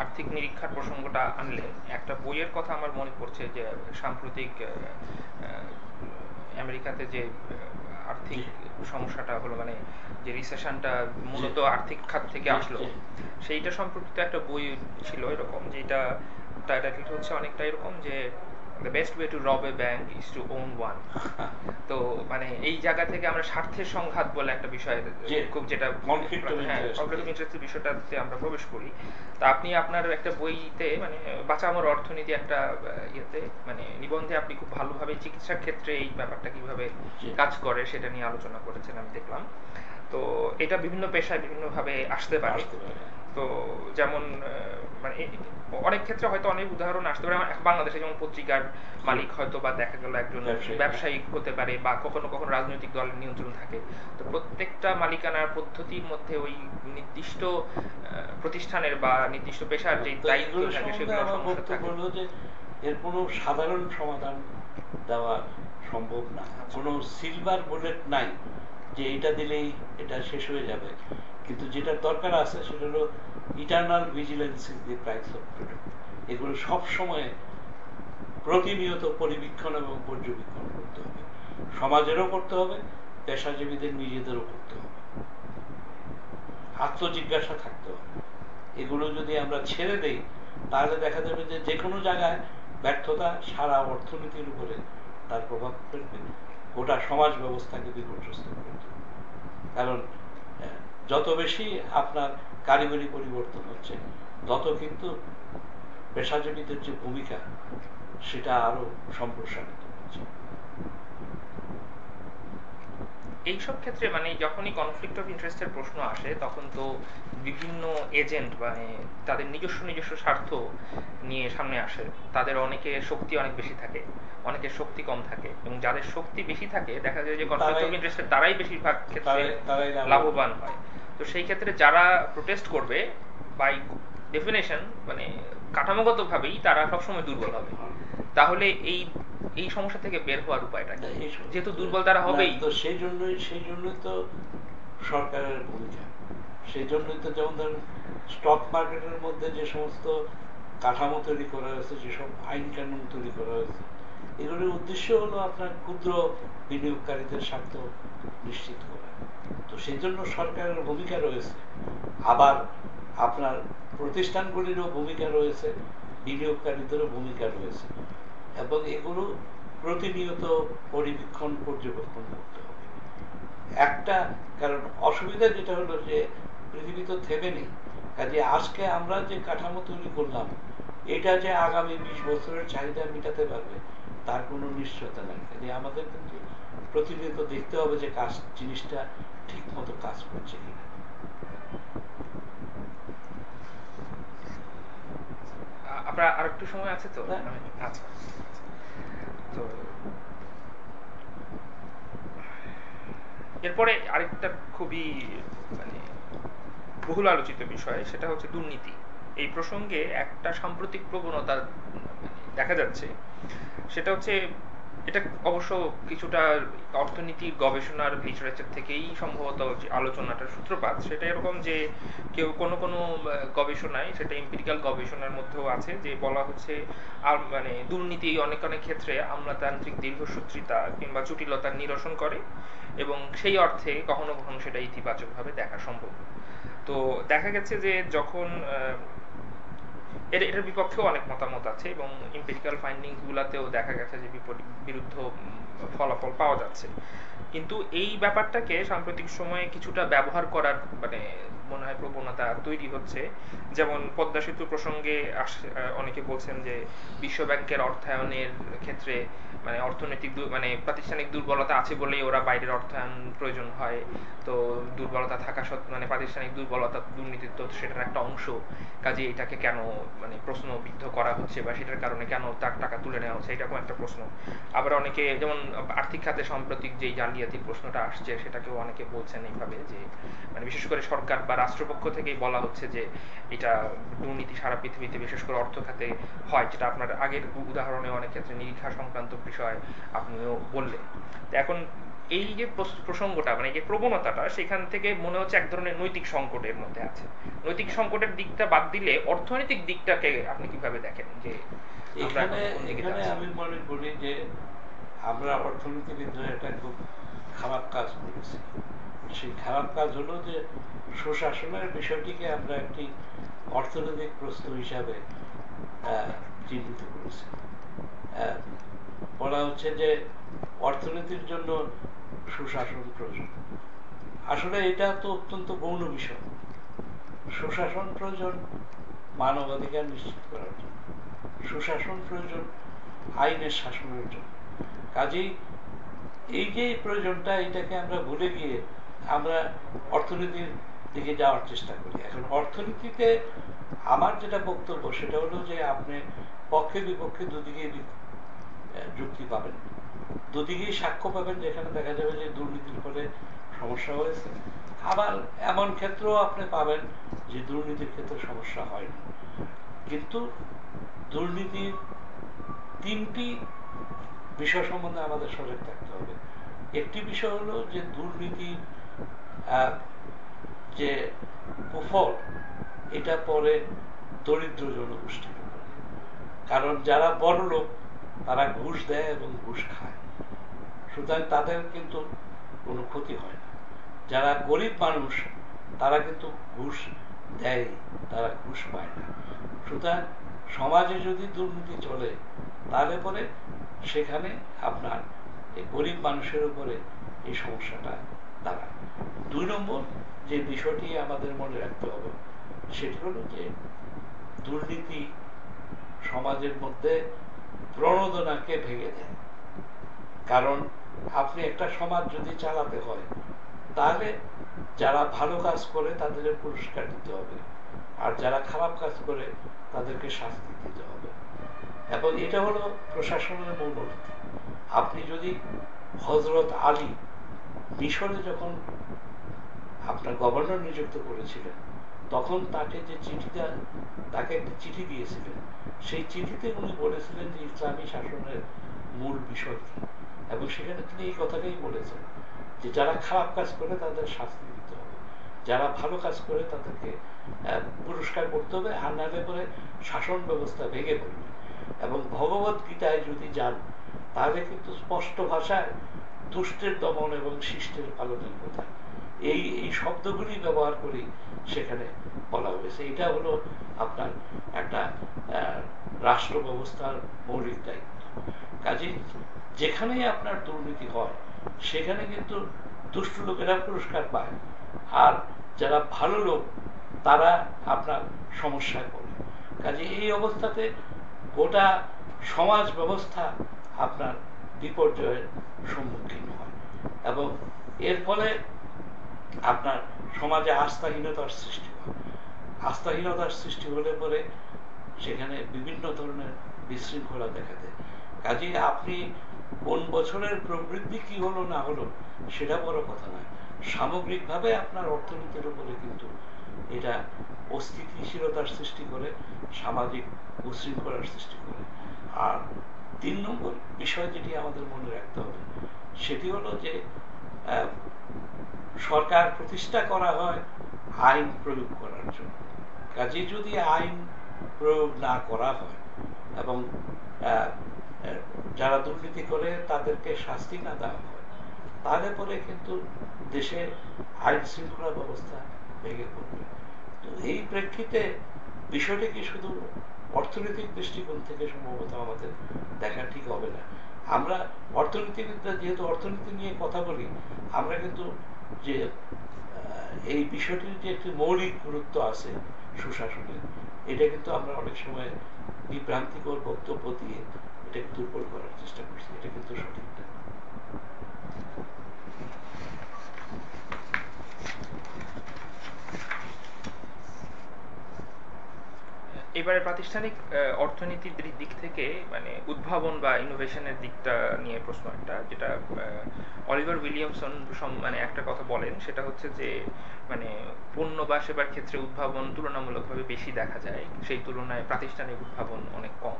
আর্থিক নিরীক্ষার প্রসঙ্গটা আনলেন, একটা বইয়ের কথা আমার মনে পড়ছে যে সাম্প্রতিক আমেরিকাতে যে আর্থিক সমস্যাটা হলো, মানে যে রিসেশনটা মূলত আর্থিক খাত থেকে আসলো, সেইটা সম্পর্কিত একটা বই ছিল এরকম, যেটা টাইটেল হচ্ছে অনেকটা এরকম যে the best way to rob a bank is to own one. তো মানে এই জায়গা থেকে আমরা স্বার্থের সংঘাত বলে একটা বিষয় খুব যেটা কনফ্লিক্ট অফ ইন্টারেস্টের বিষয়টাতে আমরা প্রবেশ করি। তা আপনি আপনার একটা বইতে মানে বাঁচামোর অর্থনীতি একটা ইয়েতে মানে নিবন্ধে আপনি খুব ভালোভাবে চিকিৎসার ক্ষেত্রে এই ব্যাপারটা কিভাবে কাজ করে সেটা নিয়ে আলোচনা করেছেন আমি দেখলাম। তো এটা বিভিন্ন পেশায় বিভিন্নভাবে আসতে পারে। তো যেমন মানে অনেক ক্ষেত্রে হয়তো অনেক উদাহরণ আসতে পারে। বাংলাদেশে যেমন পত্রিকার মালিক হয়তো বা দেখা গেল একজন ব্যবসায়িক হতে পারে, বা কখনো কখনো রাজনৈতিক দলের নিয়ন্ত্রণ থাকে। তো প্রত্যেকটা মালিকানার পদ্ধতির মধ্যে ওই নির্দিষ্ট প্রতিষ্ঠানের বা নির্দিষ্ট পেশার যে দায়িত্ব থাকে সেগুলো সমস্যা থাকে। এর কোনো সাধারণ সমাধান দেওয়া সম্ভব না, কোনো সিলভার বুলেট নাই যে এটা দিলেই এটা শেষ হয়ে যাবে। কিন্তু যেটা দরকার আছে সেটা হলো eternal vigilance is the price of freedom. এগুলো সব সময় প্রতিনিয়ত পরিবীক্ষণ এবং পর্যবেক্ষণ করতে হবে, সমাজেরও করতে হবে, পেশাজীবীদের নিজেদেরও করতে হবে, আত্মজিজ্ঞাসা থাকতে হবে। এগুলো যদি আমরা ছেড়ে দেই তাহলে দেখা যাবে যে যে কোনো জায়গায় ব্যর্থতা সারা অর্থনীতির উপরে তার প্রভাব ফেলবে, গোটা সমাজ ব্যবস্থাকে বিপর্যস্ত করবে। কারণ যত বেশি আপনার কারিগরি পরিবর্তন হচ্ছে তত কিন্তু পেশাজীবীদের যে ভূমিকা সেটা আরো সম্প্রসারিত হচ্ছে। এইসব ক্ষেত্রে মানে যখনই কনফ্লিক্ট অফ ইন্টারেস্টের প্রশ্ন আসে তখন তো বিভিন্ন এজেন্ট মানে তাদের নিজস্ব স্বার্থ নিয়ে সামনে আসে। তাদের অনেকের শক্তি অনেক বেশি থাকে, অনেকের শক্তি কম থাকে, এবং যাদের শক্তি বেশি থাকে দেখা যায় যে কনফ্লিক্ট অফ ইন্টারেস্টের তারাই বেশিরভাগ ক্ষেত্রে লাভবান হয়। তো সেই ক্ষেত্রে যারা প্রোটেস্ট করবে বাই ডেফিনেশন মানে কাঠামোগতভাবেই তারা সবসময় দুর্বল হবে। তাহলে এই সমস্যা থেকে বের হওয়ার উপায়টা কি? যেহেতু দুর্বল তারা হবেই। তো সেই জন্যই তো সরকারের ভূমিকা। সেই জন্যই তো যেমন ধরেন স্টক মার্কেটের মধ্যে যে সমস্ত কাঠামো তৈরি করা হয়েছে, যেসব আইন কানুন তৈরি করা হয়েছে, এগুলোর উদ্দেশ্য হলো আপনার ক্ষুদ্র বিনিয়োগকারীদের স্বার্থ নিশ্চিত করা। তো সেই জন্য সরকারের ভূমিকা রয়েছে, আবার আপনার প্রতিষ্ঠানগুলিরও ভূমিকা রয়েছে, বিনিয়োগকারীদেরও ভূমিকা রয়েছে, এবং এগুলো প্রতিনিয়ত পরিবীক্ষণ পর্যবেক্ষণ করতে হবে। একটা কারণ অসুবিধা যেটা হলো যে পৃথিবী তো থেমে নেই, কাজে আজকে আমরা যে কাঠামো তৈরি করলাম এটা যে আগামী 20 বছরের চাহিদা মেটাতে পারবে তার কোনো নিশ্চয়তা নেই। কাজে আমাদের কিন্তু প্রতিনিয়ত দেখতে হবে যে জিনিসটা ঠিক মতো কাজ করছে কিনা। আপনার আর একটু সময় আছে তো? আচ্ছা, তো এরপরে আরেকটা খুবই মানে বহুল আলোচিত বিষয়, সেটা হচ্ছে দুর্নীতি। এই প্রসঙ্গে একটা সাম্প্রতিক প্রবণতা দেখা যাচ্ছে, সেটা হচ্ছে এটা অবশ্য কিছুটা অর্থনীতির গবেষণার লিটারেচার থেকেই সম্ভবত আলোচনাটার সূত্রপাত। সেটা এরকম যে কেউ কোনো গবেষণায়, সেটা এম্পিরিক্যাল গবেষণার মধ্যেও আছে, যে বলা হচ্ছে মানে দুর্নীতি অনেক ক্ষেত্রে আমলাতান্ত্রিক দীর্ঘসূত্রিতা কিংবা জটিলতার নিরসন করে, এবং সেই অর্থে কখনো কখনো সেটা ইতিবাচকভাবে দেখা সম্ভব। তো দেখা গেছে যে যখন এটার বিপক্ষেও অনেক মতামত আছে, এবং এম্পিরিক্যাল ফাইন্ডিংস গুলাতেও দেখা গেছে যে বিরুদ্ধ ফলাফল পাওয়া যাচ্ছে। কিন্তু এই ব্যাপারটাকে সাম্প্রতিক সময়ে কিছুটা ব্যবহার করার মানে মনে হয় প্রবণতা তৈরি হচ্ছে। যেমন পদ্মা সেতু প্রসঙ্গে অনেকে বলছেন যে বিশ্ব ব্যাংকের অর্থায়নের ক্ষেত্রে মানে অর্থনৈতিক মানে প্রাতিষ্ঠানিক দুর্বলতা আছে বলেই ওরা বাইরের অর্থায়ন প্রয়োজন হয়। তো দুর্বলতা থাকা সত্ত্বেও মানে প্রাতিষ্ঠানিক দুর্বলতা দুর্নীতির তো সেটার একটা অংশ, কাজে এটাকে কেন মানে প্রশ্নবিদ্ধ করা হচ্ছে বা সেটার কারণে কেন তার টাকা তুলে নেওয়া হচ্ছে, এরকম একটা প্রশ্ন। আবার অনেকে যেমন আর্থিক খাতে সাম্প্রতিক যে জালিয়াতির প্রশ্নটা আসছে সেটাকেও অনেকে বলছেন এইভাবে যে মানে বিশেষ করে সরকার বা রাষ্ট্রপক্ষ থেকেই বলা হচ্ছে যে এটা দুর্নীতি সারা পৃথিবীতে বিশেষ করে অর্থ খাতে হয়, যেটা আপনার আগের উদাহরণে অনেক ক্ষেত্রে নিরীক্ষা সংক্রান্ত বিষয় আপনিও বললেন। তো এখন এই যে প্রসঙ্গটা মানে যে প্রবণতাটা, সেখান থেকে মনে হচ্ছে এক ধরনের নৈতিক সংকটের মধ্যে আছে। নৈতিক সংকটের দিকটা বাদ দিলে অর্থনৈতিক দিকটাকে আপনি কিভাবে দেখেন? যে এখানে আমি মনে করি যে আমরা অর্থনীতিবিদরা একটা খুব খারাপ কাজ করেছি। সেই খারাপ কাজ হলো যে সুশাসনের বিষয়টিকে আমরা একটি অর্থনৈতিক প্রশ্ন হিসাবে চিহ্নিত করেছি। বলা হচ্ছে যে অর্থনীতির জন্য সুশাসন প্রয়োজন। আসলে এটা তো অত্যন্ত গৌণ বিষয়। সুশাসন প্রয়োজন মানবাধিকার নিশ্চিত করার জন্য, সুশাসন প্রয়োজন আইনের শাসনের জন্য। কাজেই এই যে প্রয়োজনটা, এটাকে আমরা ভুলে গিয়ে আমরা অর্থনীতির দিকে যাওয়ার চেষ্টা করি। এখন অর্থনীতিতে আমার যেটা বক্তব্য সেটা হলো যে আপনি পক্ষে বিপক্ষে দুদিকে যুক্তি পাবেন, দুদিকেই সাক্ষ্য পাবেন যেখানে দেখা যাবে যে দুর্নীতির ফলে সমস্যা হয়েছে, আবার এমন ক্ষেত্রেও আপনি পাবেন যে দুর্নীতির ক্ষেত্রে সমস্যা হয়নি। কিন্তু দুর্নীতির তিনটি বিষয় সম্বন্ধে আমাদের সজাগ থাকতে হবে। একটি বিষয় হলো যে দুর্নীতির যে কুফল এটা পরে দরিদ্র জনগোষ্ঠীর উপরে, কারণ যারা বড় লোক তারা ঘুষ দেয় এবং ঘুষ খায়, সুতরাং তাদের কিন্তু কোনো ক্ষতি হয় না। যারা গরিব মানুষ তারা কিন্তু ঘুষ দেয়, তারা ঘুষ পায় না। সুতরাং সমাজে যদি দুর্নীতি চলে তাহলে পরে সেখানে আপনার এই গরিব মানুষের উপরে এই সমস্যাটা দাঁড়ায়। 2 নম্বর যে বিষয়টি আমাদের মনে রাখতে হবে সেটি হলো যে দুর্নীতি সমাজের মধ্যে প্রণোদনাকে ভেঙে দেয়। কারণ আপনি একটা সমাজ যদি চালাতে হয় তাহলে যারা ভালো কাজ করে তাদের পুরস্কার দিতে হবে, আর যারা খারাপ কাজ করে তাদেরকে শাস্তি দিতে হবে। এবং এটা হলো প্রশাসনের মূলনীতি। আপনি যদি হযরত আলী মিশরে যখন আপনার গভর্নর নিযুক্ত করেছিলেন তখন তাকে যে চিঠিটা, তাকে একটা চিঠি দিয়েছিলেন, সেই চিঠিতে উনি বলেছিলেন যে ইসলামী শাসনের মূল বিষয় কি, এবং সেখানে তিনি এই কথাটাই বলেছেন যে যারা খারাপ কাজ করে তাদের শাস্তি দিতে হবে, যারা ভালো কাজ করে তাদেরকে পুরস্কার করতে হবে, আর নাহলে পরে শাসন ব্যবস্থা ভেঙে পড়বে। এবং ভগবত গীতায় যদি যান তাহলে কিন্তু স্পষ্ট ভাষায় দুষ্টের দমন এবং শিষ্টের পালনের কথা এই শব্দগুলি ব্যবহার করি সেখানে বলা হয়েছে। এটা হলো আপনার একটা রাষ্ট্র ব্যবস্থার মৌলিক দায়িত্ব। কাজেই যেখানেই আপনার দুর্নীতি হয় সেখানে কিন্তু দুষ্ট লোকেরা পুরস্কার পায়, আর যারা ভালো লোক তারা আপনার সমস্যায় পড়ে। কাজে এই অবস্থাতে গোটা সমাজ ব্যবস্থা আপনার বিপর্যয়ের সম্মুখীন হয়, এবং এর ফলে আপনার সমাজে আস্থাহীনতার সৃষ্টি হয়। আস্থাহীনতার সৃষ্টি হলে পরে সেখানে বিভিন্ন ধরনের বিশৃঙ্খলা দেখা দেয়। কাজে আপনি কোন বছরের প্রবৃদ্ধি কি হলো না হলো সেটা বড় কথা নয়, সামগ্রিকভাবে আপনার অর্থনীতির উপরে কিন্তু এটা অস্থিতিশীলতার সৃষ্টি করে, সামাজিক উশৃঙ্খলার সৃষ্টি করে। আর 3 নম্বর বিষয় যেটি আমাদের মনে রাখতে হবে সেটি হলো যে সরকার প্রতিষ্ঠা করা হয় আইন প্রয়োগ করার জন্য। কাজে যদি আইন প্রয়োগ না করা হয় এবং যারা দুর্নীতি করে তাদেরকে শাস্তি না দেওয়া হয় তাহলে পরে কিন্তু দেশের আইন শৃঙ্খলা ব্যবস্থা ভেঙে পড়বে। তো এই প্রেক্ষিতে বিষয়টি কি শুধু অর্থনৈতিক দৃষ্টিকোণ থেকে সম্ভবত আমাদের দেখা ঠিক হবে না। আমরা অর্থনীতিবিদরা যেহেতু অর্থনীতি নিয়ে কথা বলি, আমরা কিন্তু যে এই বিষয়টির যে একটি মৌলিক গুরুত্ব আছে সুশাসনের, এটা কিন্তু আমরা অনেক সময় বিভ্রান্তিকর বক্তব্য দিয়ে এটাকে দুর্বল করার চেষ্টা করছি। এটা কিন্তু সঠিক না। এবারে প্রাতিষ্ঠানিক অর্থনীতির দিক থেকে মানে উদ্ভাবন বা ইনোভেশনের দিকটা নিয়ে প্রশ্ন একটা, যেটা অলিভার উইলিয়ামসন মানে একটা কথা বলেন, সেটা হচ্ছে যে মানে পণ্য বা সেবার ক্ষেত্রে উদ্ভাবন তুলনামূলকভাবে বেশি দেখা যায়, সেই তুলনায় প্রাতিষ্ঠানিক উদ্ভাবন অনেক কম।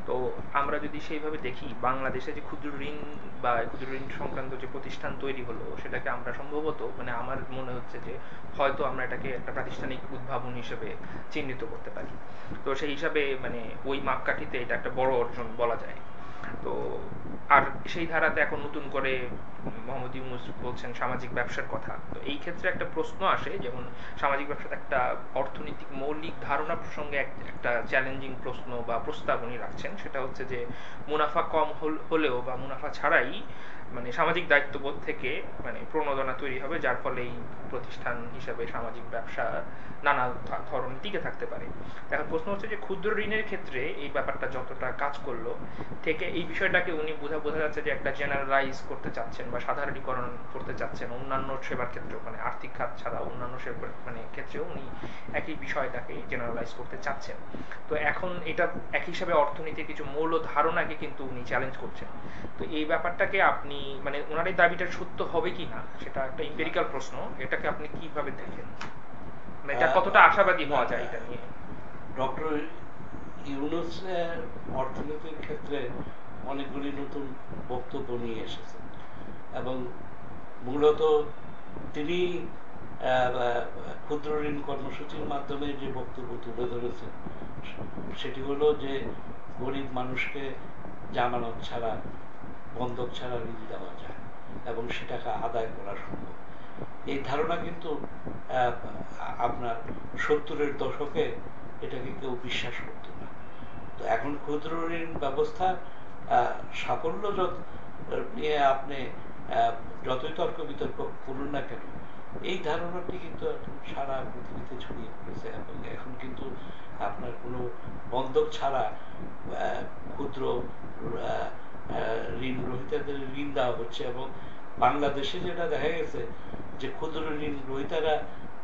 তো আমরা যদি সেইভাবে দেখি, বাংলাদেশে যে ক্ষুদ্র ঋণ বা ক্ষুদ্র ঋণ সংক্রান্ত যে প্রতিষ্ঠান তৈরি হলো সেটাকে আমরা সম্ভবত মানে আমার মনে হচ্ছে যে হয়তো আমরা এটাকে একটা প্রাতিষ্ঠানিক উদ্ভাবন হিসেবে চিহ্নিত করতে পারি। তো সেই হিসাবে মানে ওই মাপকাঠিতে এটা একটা বড় অর্জন বলা যায়। তো আর সেই ধারাতে এখন নতুন করে মোহাম্মদ ইউনূস বলছেন সামাজিক ব্যবসার কথা। তো এই ক্ষেত্রে একটা প্রশ্ন আসে, যেমন সামাজিক ব্যবসাতে একটা অর্থনৈতিক মৌলিক ধারণা প্রসঙ্গে একটা চ্যালেঞ্জিং প্রশ্ন বা প্রস্তাব উনি রাখছেন, সেটা হচ্ছে যে মুনাফা কম হলেও বা মুনাফা ছাড়াই মানে সামাজিক দায়িত্ববোধ থেকে মানে প্রণোদনা তৈরি হবে, যার ফলে এই প্রতিষ্ঠান হিসাবে সামাজিক ব্যবসা নানা ধরনের টিকে থাকতে পারে। এখন প্রশ্ন হচ্ছে যে ক্ষুদ্র ঋণের ক্ষেত্রে এই ব্যাপারটা যতটা কাজ করলো থেকে এই বিষয়টাকে উনি বোঝা যাচ্ছে যে একটা জেনারেলাইজ করতে চাচ্ছেন বা সাধারণীকরণ করতে চাচ্ছেন অন্যান্য সেবার ক্ষেত্রেও, মানে আর্থিক খাত ছাড়া অন্যান্য সেবার মানে ক্ষেত্রেও উনি একই বিষয়টাকে জেনারেলাইজ করতে চাচ্ছেন। তো এখন এটা এক হিসাবে অর্থনীতির কিছু মৌল ধারণাকে কিন্তু উনি চ্যালেঞ্জ করছেন। তো এই ব্যাপারটাকে আপনি মানে ওনার এই দাবিটা সত্য হবে কি না সেটা একটা এম্পিরিক্যাল প্রশ্ন, এটাকে আপনি কিভাবে দেখেন, মানে এটা কতটা আশাবাদী হওয়া যায় এটা নিয়ে? ডক্টর ইউনূস অর্থনীতির ক্ষেত্রে অনেকগুলি নতুন বক্তব্য নিয়ে এসেছেন এবং মূলত তিনি ক্ষুদ্র ঋণ কর্মসূচির মাধ্যমে যে বক্তব্য তুলে ধরেছেন সেটি হলো যে গরিব মানুষকে জামানত ছাড়া, বন্ধক ছাড়া ঋণ দেওয়া যায় এবং সেটাকে আদায় করা সম্ভব। এই ধারণা কিন্তু আপনার 70-এর দশকে এটাকে কেউ বিশ্বাস করত না। তো এখন ক্ষুদ্র ঋণ ব্যবস্থা সাফল্য নিয়ে আপনি যতই তর্ক বিতর্ক করুন না কেন, এই ধারণাটি কিন্তু সারা পৃথিবীতে ছড়িয়ে পড়েছে এবং এখন কিন্তু আপনার কোনো বন্ধক ছাড়া ক্ষুদ্র ঋণ গ্রহীতাদের ঋণ দেওয়া হচ্ছে এবং বাংলাদেশে যেটা দেখা গেছে যে ক্ষুদ্র ঋণ গ্রহীতারা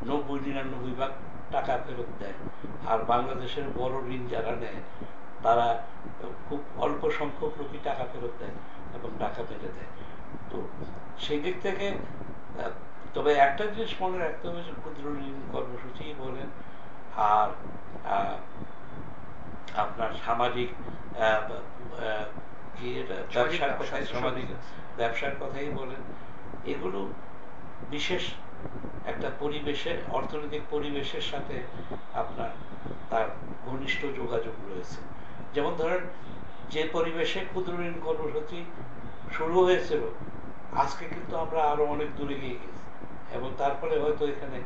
90-99% টাকা ফেরত দেয়, আর বাংলাদেশের বড় ঋণ যারা নেয় তারা খুব অল্প সংখ্যক লোকই টাকা ফেরত দেয় এবং টাকা মেরে দেয়। তো সেই দিক থেকে তবে একটা জিনিস মনে রাখতে হবে যে ক্ষুদ্র ঋণ কর্মসূচি বলেন আর আপনার সামাজিক ব্যবসার কথাই, সামাজিক ব্যবসার কথাই বলেন, এগুলো বিশেষ একটা পরিবেশের, অর্থনৈতিক পরিবেশের সাথে আপনার তার ঘনিষ্ঠ যোগাযোগ রয়েছে। যেমন ধরেন যে পরিবেশে ক্ষুদ্র ঋণ কর্মসূচি শুরু হয়েছিল আজকে কিন্তু আমরা আরো অনেক দূরে গিয়ে গেছি এবং তারপরে হয়তো এখানে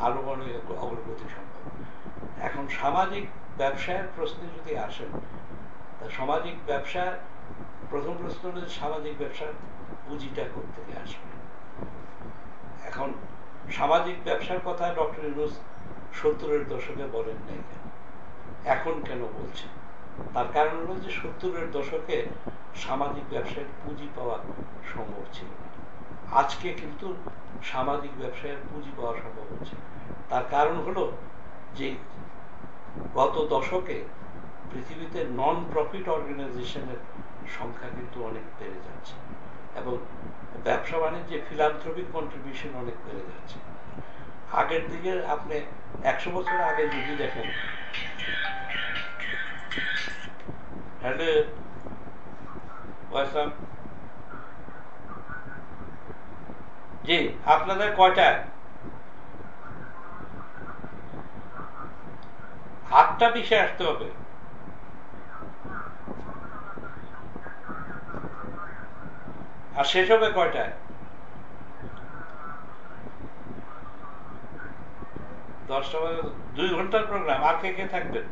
আরো অনেক অগ্রগতি সম্ভব। এখন সামাজিক ব্যবসায়ের প্রশ্নে যদি আসেন, তা সামাজিক ব্যবসা, প্রথম প্রশ্ন হল সামাজিক ব্যবসার পুঁজিটা কোত্থেকে আসবে। এখন সামাজিক ব্যবসার কথা ডক্টর ইউনূস 70-এর দশকে বলেন নাই কেন, এখন কেন বলছেন? তার কারণ হলো যে 70-এর দশকে সামাজিক ব্যবসায়ের পুঁজি পাওয়া সম্ভব ছিল না। আজকে কিন্তু সামাজিক ব্যবসায়ের পুঁজি পাওয়া সম্ভব হচ্ছে। তার কারণ হলো যে গত দশকে পৃথিবীতে নন প্রফিট অর্গানাইজেশনের সংখ্যা কিন্তু অনেক বেড়ে যাচ্ছে এবং ব্যবসা বাণিজ্যে ফিলান্থ্রপিক কন্ট্রিবিউশন অনেক বেড়ে যাচ্ছে। আগের দিকে আপনি 100 বছর আগে যদি দেখেন, হ্যালো জি, আপনাদের কয়টায়? 8:20 আসতে হবে। আর শেষ হবে কয়টায়? 10টা বাজে। 2 ঘন্টার প্রোগ্রাম। আর কে কে থাকবেন?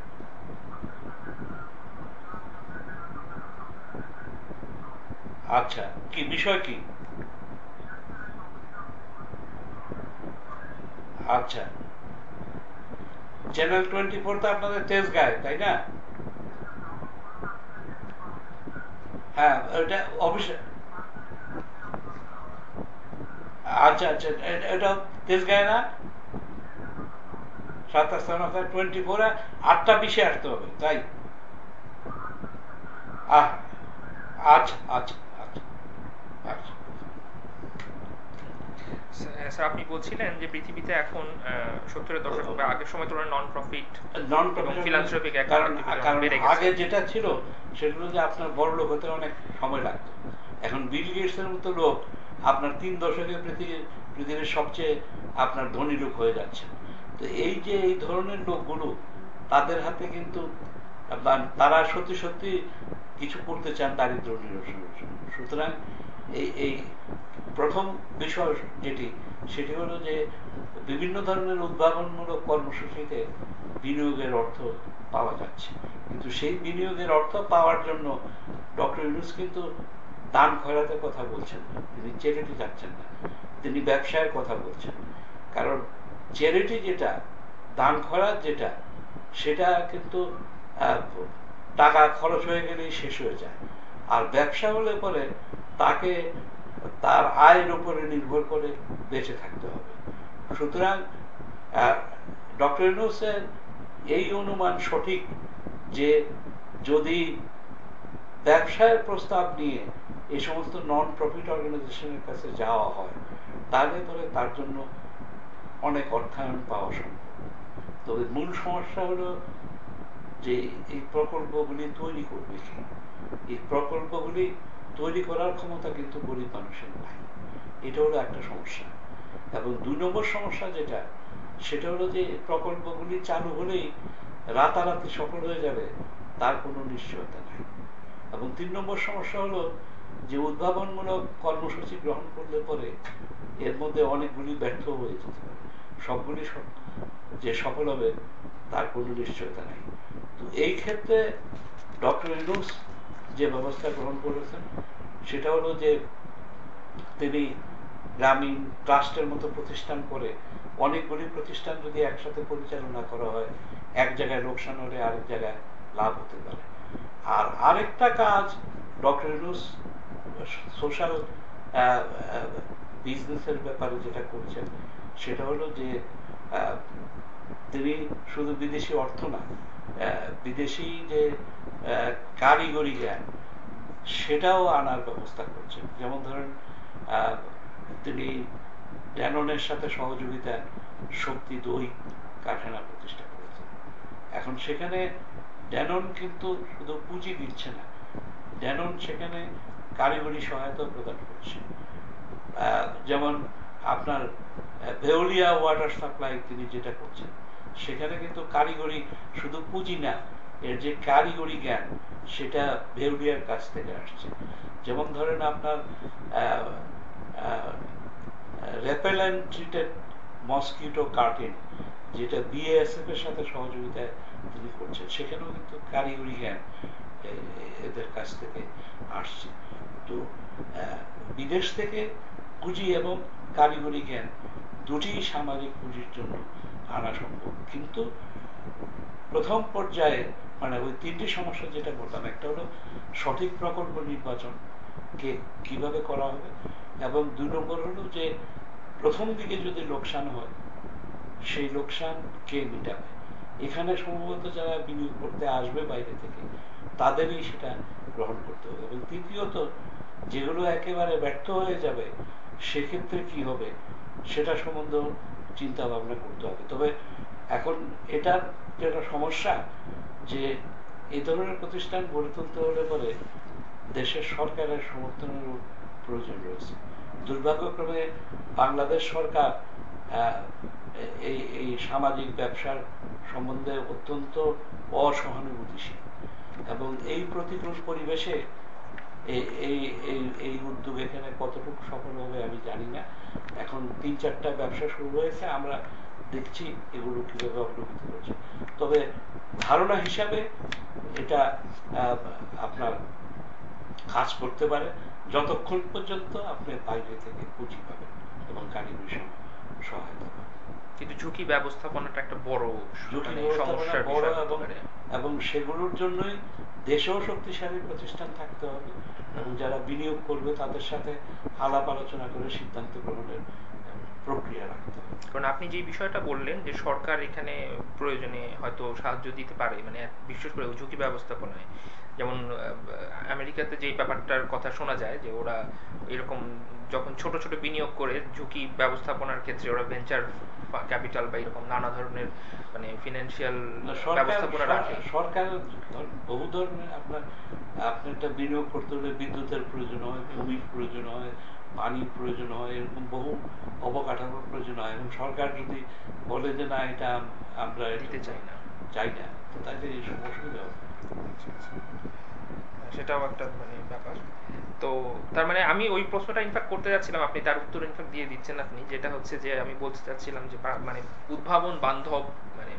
আচ্ছা, কি বিষয় কি? আচ্ছা, চ্যানেল 24 তো আপনাদের তেজ গায়ে, তাই না? হ্যাঁ, ওটা অবশ্যই। আচ্ছা আচ্ছা, এটা তেজ গায়ে না? 24-এ 8:20 আসতে হবে, তাই? আচ্ছা আচ্ছা আচ্ছা আচ্ছা। স্যার, আপনি বলছিলেন যে পৃথিবীতে এখন 70-এর দশক বা আগের সময় তুলনায় নন প্রফিট ফিলান্থ্রপিক আগে যেটা ছিল সেগুলো যে আপনার বড় লোক হতে অনেক সময় লাগতো। এখন বিল গেটসের মতো লোক আপনার 3 দশকে পৃথিবীর সবচেয়ে আপনার ধনী লোক হয়ে যাচ্ছে। তো এই যে এই ধরনের লোকগুলো, তাদের হাতে কিন্তু তারা সত্যি সত্যি কিছু করতে চান দারিদ্র নিরসনের জন্য। সুতরাং এই প্রথম বিষয় যেটি, সেটি হলো যে বিভিন্ন ধরনের উদ্ভাবনমূলক কর্মসূচিতে বিনিয়োগের অর্থ পাওয়া যাচ্ছে, কিন্তু সেই বিনিয়োগের অর্থ পাওয়ার জন্য ডক্টর ইউনূস কিন্তু দান খয়রাতের কথা বলছেন না, তিনি চ্যারিটি যাচ্ছেন না, তিনি ব্যবসায়ের কথা বলছেন। কারণ চ্যারিটি যেটা, দান খয়রাত যেটা, সেটা কিন্তু টাকা খরচ হয়ে গেলেই শেষ হয়ে যায়। আর ব্যবসা হলে পরে তাকে তার আয়ের উপরে নির্ভর করে বেঁচে থাকতে হবে। সুতরাং ডক্টর ইউনূসের এই অনুমান সঠিক যে যদি ব্যবসায়ের প্রস্তাব নিয়ে এই সমস্ত নন প্রফিট অর্গানাইজেশনের কাছে যাওয়া হয় তাহলে পরে তার জন্য অনেক অর্থায়ন পাওয়া সম্ভব। তবে মূল সমস্যা হলো যে এই প্রকল্পগুলি তৈরি করবে কি, এই প্রকল্পগুলি তৈরি করার ক্ষমতা কিন্তু গরিব মানুষের নাই, এটা হলো একটা সমস্যা। এবং 2 নম্বর সমস্যা যেটা, সেটা হলো যে প্রকল্পগুলি চালু হলেই রাতারাতি সফল হয়ে যাবে তার কোনো নিশ্চয়তা নাই। এবং 3 নম্বর সমস্যা হলো যে উদ্ভাবনমূলক কর্মসূচি গ্রহণ করলে পরে এর মধ্যে অনেকগুলি ব্যর্থ হয়ে যেতে পারে, সবগুলি যে সফল হবে তার কোনো নিশ্চয়তা নাই। তো এই ক্ষেত্রে ডক্টর ইউনূস যে ব্যবস্থা গ্রহণ করেছেন সেটা হলো যে তিনি গ্রামীণ ট্রাস্টের মতো প্রতিষ্ঠান করে অনেকগুলি প্রতিষ্ঠান যদি একসাথে পরিচালনা করা হয়, এক জায়গায় লোকসান হলে আরেক জায়গায় লাভ হতে পারে। আর আরেকটা কাজ ডক্টর ইউনূস সোশ্যাল বিজনেসের ব্যাপারে যেটা করছেন সেটা হলো যে তিনি শুধু বিদেশি অর্থ না, বিদেশি যে কারিগরি জ্ঞান সেটাও আনার ব্যবস্থা করছেন। যেমন ধরেন তিনি ড্যাননের সাথে সহযোগিতা শক্তি দই কারখানা প্রতিষ্ঠা করেছেন। এখন সেখানে ড্যানন কিন্তু শুধু পুঁজি দিচ্ছে না, ড্যানন সেখানে কারিগরি সহায়তা প্রদান করছে। যেমন আপনার ভেওলিয়া ওয়াটার সাপ্লাই তিনি যেটা করছেন সেখানে কিন্তু কারিগরি শুধু পুঁজি না, এর যে কারিগরি জ্ঞান সেটা ভেওলিয়ার কাছ থেকে আসছে। যেমন ধরেন আপনার রেপেলেন্ট ট্রিটেড মসকিটো কার্টেন যেটা বিএএসএফ এর সাথে সহযোগিতায় তিনি করছেন, সেখানেও কিন্তু কারিগরি জ্ঞান এদের কাছ থেকে আসছে। তো বিদেশ থেকে পুঁজি এবং কারিগরি জ্ঞান দুটি সামাজিক পুঁজির জন্য আনা সম্ভব। কিন্তু প্রথম পর্যায়ে মানে ওই 3টি সমস্যা যেটা বললাম, একটা হলো সঠিক প্রকল্প নির্বাচন কে কিভাবে করা হবে, এবং 2 নম্বর হলো যে প্রথম দিকে যদি লোকসান হয় সেই লোকসান কে মিটাবে। এখানে সম্ভবত যারা বিনিয়োগ করতে আসবে বাইরে থেকে তাদেরই সেটা গ্রহণ করতে হবে। এবং তৃতীয়ত যেগুলো একেবারে ব্যর্থ হয়ে যাবে সেক্ষেত্রে কি হবে সেটা সম্বন্ধে চিন্তা ভাবনা করতে হবে। তবে এখন এটার যেটা সমস্যা যে এই ধরনের প্রতিষ্ঠান গড়ে তুলতে হলে পরে দেশের সরকারের সমর্থনের প্রয়োজন রয়েছে। দুর্ভাগ্যক্রমে বাংলাদেশ সরকার এই সামাজিক ব্যবসার সম্বন্ধে অত্যন্ত অসহানুভূতিশীল, এবং এই প্রতিকূল পরিবেশে এই উদ্যোগ এখানে কতটুকু সফল হবে আমি জানি না। এখন 3-4টা ব্যবসা শুরু হয়েছে, আমরা দেখছি এগুলো কিভাবে অগ্রগতি করছে। তবে ধারণা হিসাবে এটা আপনার কাজ করতে পারে যতক্ষণ পর্যন্ত আপনি বাইরে থেকে পুঁজি পাবেন এবং কারিগরি সহায়তা পাবেন। কিন্তু ঝুঁকি ব্যবস্থাপনাটা একটা বড় সমস্যা, এবং সেগুলোর জন্যই দেশেও শক্তিশালী প্রতিষ্ঠান থাকতে হবে এবং যারা বিনিয়োগ করবে তাদের সাথে আলাপ আলোচনা করে সিদ্ধান্ত গ্রহণের প্রক্রিয়া রাখতে হবে। কারণ আপনি যে বিষয়টা বললেন যে সরকার এখানে প্রয়োজনে হয়তো সাহায্য দিতে পারে, মানে বিশেষ করে ঝুঁকি ব্যবস্থাপনায়, যেমন আমেরিকাতে যে ব্যাপারটার কথা শোনা যায় যে ওরা এরকম যখন ছোট ছোট বিনিয়োগ করে ঝুঁকি ব্যবস্থাপনার ক্ষেত্রে ওরা ভেঞ্চার ক্যাপিটাল বা এরকম নানা ধরনের মানে ফিনান্সিয়াল ব্যবস্থাপনা রাখে। সরকার বহু ধরনের আপনি একটা বিনিয়োগ করতে হলে বিদ্যুতের প্রয়োজন হয়, ভূমির প্রয়োজন হয়, পানির প্রয়োজন হয়, এরকম বহু অবকাঠামোর প্রয়োজন হয়, এবং সরকার যদি বলে যে না এটা আমরা দিতে চাই না তো তাদের এই অসুবিধা হবে। সেটাও একটা মানে ব্যাপার। তো তার মানে আমি ওই প্রশ্নটা ইনফ্যাক্ট করতে যাচ্ছিলাম, আপনি তার উত্তর ইনফ্যাক্ট দিয়ে দিচ্ছেন আপনি, যেটা হচ্ছে যে আমি বলতে চাচ্ছিলাম যে মানে উদ্ভাবন বান্ধব মানে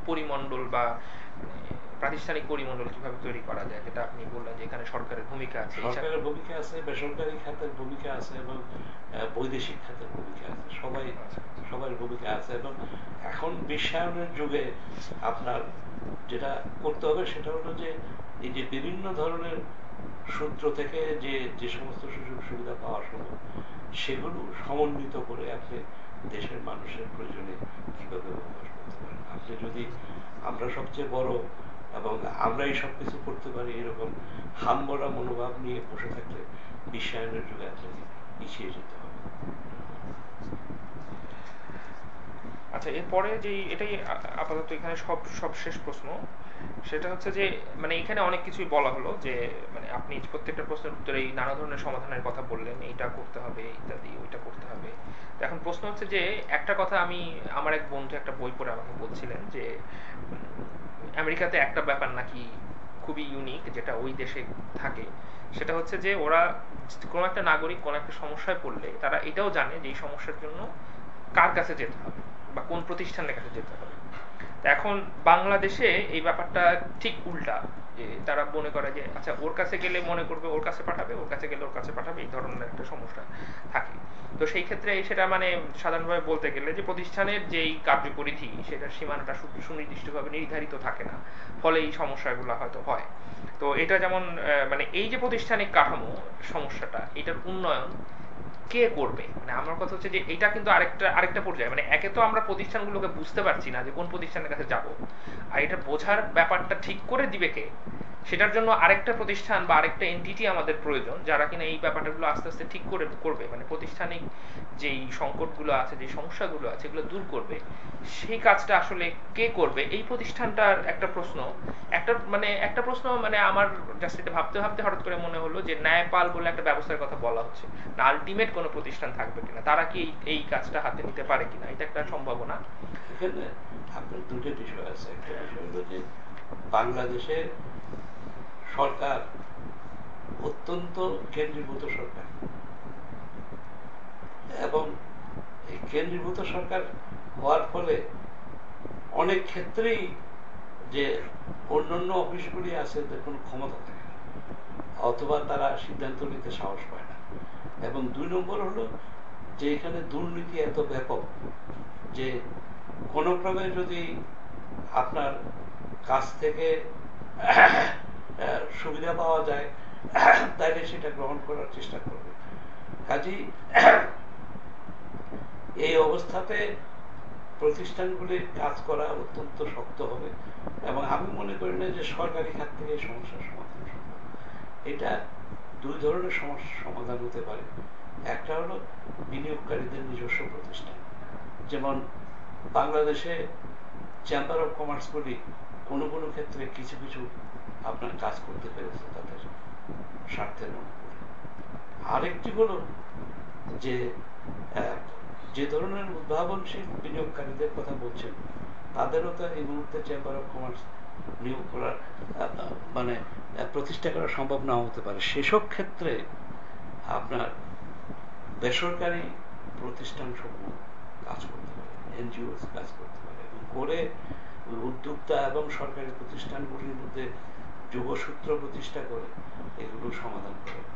পরিমণ্ডল বা প্রাতিষ্ঠানিক পরিমণ্ডল কিভাবে তৈরি করা যায়, যেটা আপনি বললেন যে এখানে সরকারের ভূমিকা আছে, বেসরকারি খাতের ভূমিকা আছে এবং বৈদেশিক খাতের ভূমিকা আছে, সবার ভূমিকা আছে। এবং এখন বিশ্বায়নের যুগে আপনার যেটা করতে হবে সেটা হলো যে এই যে বিভিন্ন ধরনের সূত্র থেকে যে সমস্ত সুযোগ সুবিধা পাওয়া সম্ভব সেগুলো সমন্বিত করে আপনি দেশের মানুষের প্রয়োজনে কিভাবে ব্যবহার করতে পারেন। আপনি যদি আমরা সবচেয়ে বড় এবং আমরাই সবকিছু করতে পারি এরকম হামবড়া মনোভাব নিয়ে বসে থাকলে বিশ্বায়নের যুগে আপনাকে পিছিয়ে যেতে হবে। আচ্ছা, এরপরে যে এটাই আপাতত এখানে সব শেষ প্রশ্ন, সেটা হচ্ছে যে মানে এখানে অনেক কিছুই বলা হলো, যে মানে আপনি প্রত্যেকটা প্রশ্নের উত্তরে এই নানা ধরনের সমাধানের কথা বললেন, এইটা করতে হবে ইত্যাদি, ওইটা করতে হবে। তো এখন প্রশ্ন হচ্ছে যে একটা কথা আমার এক বন্ধু একটা বই পড়ে আমাকে বলছিলেন যে আমেরিকাতে একটা ব্যাপার নাকি খুবই ইউনিক, যেটা ওই দেশে থাকে, সেটা হচ্ছে যে ওরা কোনো একটা নাগরিক কোনো একটা সমস্যায় পড়লে তারা এটাও জানে যে এই সমস্যার জন্য কার কাছে যেতে হবে বা কোন প্রতিষ্ঠানের কাছে যেতে হবে। এখন বাংলাদেশে এই ব্যাপারটা ঠিক উল্টা, যে তারা মনে করে যে আচ্ছা ওর কাছে গেলে মনে করবে ওর কাছে পাঠাবে, ওর কাছে গেলে ওর কাছে পাঠাবে, এই ধরনের একটা সমস্যা থাকে। তো সেই ক্ষেত্রে সেটা মানে সাধারণভাবে বলতে গেলে যে প্রতিষ্ঠানের যেই কার্যপরিধি সেটার সীমানাটা সুনির্দিষ্টভাবে নির্ধারিত থাকে না, ফলে এই সমস্যাগুলো হয়তো হয়। তো এটা যেমন মানে এই যে প্রতিষ্ঠানিক কাঠামো সমস্যাটা, এটার উন্নয়ন কে করবে? মানে আমার কথা হচ্ছে যে এটা কিন্তু আরেকটা পর্যায়ে, মানে একে তো আমরা প্রতিষ্ঠানগুলোকে বুঝতে পারছি না যে কোন প্রতিষ্ঠানের কাছে যাব, আর এটা বোঝার ব্যাপারটা ঠিক করে দিবে কে, সেটার জন্য আরেকটা প্রতিষ্ঠান বা আরেকটা এন্টিটি আমাদের প্রয়োজন, যারা কিনা এই ব্যাপারগুলো আস্তে আস্তে ঠিক করবে, মানে প্রতিষ্ঠানিক যেই সংকটগুলো আছে, যে সমস্যাগুলো আছে, এগুলো দূর করবে। সেই কাজটা আসলে কে করবে? এই প্রতিষ্ঠানটার একটা প্রশ্ন মানে আমার জাস্ট এটা ভাবতে ভাবতে হঠাৎ করে মনে হলো যে ন্যায়পাল বলে একটা ব্যবস্থার কথা বলা হচ্ছে না, আলটিমেট কোনো প্রতিষ্ঠান থাকবে কিনা, তারা কি এই কাজটা হাতে নিতে পারে কিনা, এটা একটা সম্ভাবনা। এখানে আপনার দুটো বিষয় আছে। একটা বিষয় হলো যে বাংলাদেশে সরকার অত্যন্ত কেন্দ্রীভূত সরকার, এবং এই কেন্দ্রীভূত সরকার হওয়ার ফলে অনেক ক্ষেত্রেই যে অন্যান্য অফিসগুলি আছে তাদের কোনো ক্ষমতা থাকে না, অথবা তারা সিদ্ধান্ত নিতে সাহস পায় না। এবং ২ নম্বর হলো যে এখানে দুর্নীতি এত ব্যাপক যে কোনো ক্রমে যদি আপনার কাছ থেকে সুবিধা পাওয়া যায় তাহলে সেটা গ্রহণ করার চেষ্টা করবে। কাজেই এই অবস্থাতে প্রতিষ্ঠানগুলির কাজ করা অত্যন্ত শক্ত হবে, এবং আমি মনে করি না যে সরকারি খাত থেকে এই সমস্যার সমাধান সম্ভব। এটা ২ ধরনের সমস্যার সমাধান হতে পারে। একটা হলো বিনিয়োগকারীদের নিজস্ব প্রতিষ্ঠান, যেমন বাংলাদেশে চেম্বার অফ কমার্সগুলি কোনো কোনো ক্ষেত্রে কিছু কিছু আপনার কাজ করতে পেরেছে তাদের স্বার্থের অনুকূলে। আরেকটি হলো যে ধরনের উদ্ভাবনশীল বিনিয়োগকারীদের কথা বলছেন তাদেরও তো এই মুহূর্তে চেম্বার অফ কমার্স নিয়োগ করার মানে প্রতিষ্ঠা করা সম্ভব নাও হতে পারে। সেসব ক্ষেত্রে আপনার বেসরকারি প্রতিষ্ঠান সমূহ কাজ করতে পারে, এনজিও কাজ করতে পারে, এবং করে উদ্যোক্তা এবং সরকারি প্রতিষ্ঠানগুলির মধ্যে যোগসূত্র প্রতিষ্ঠা করে এগুলো সমাধান করার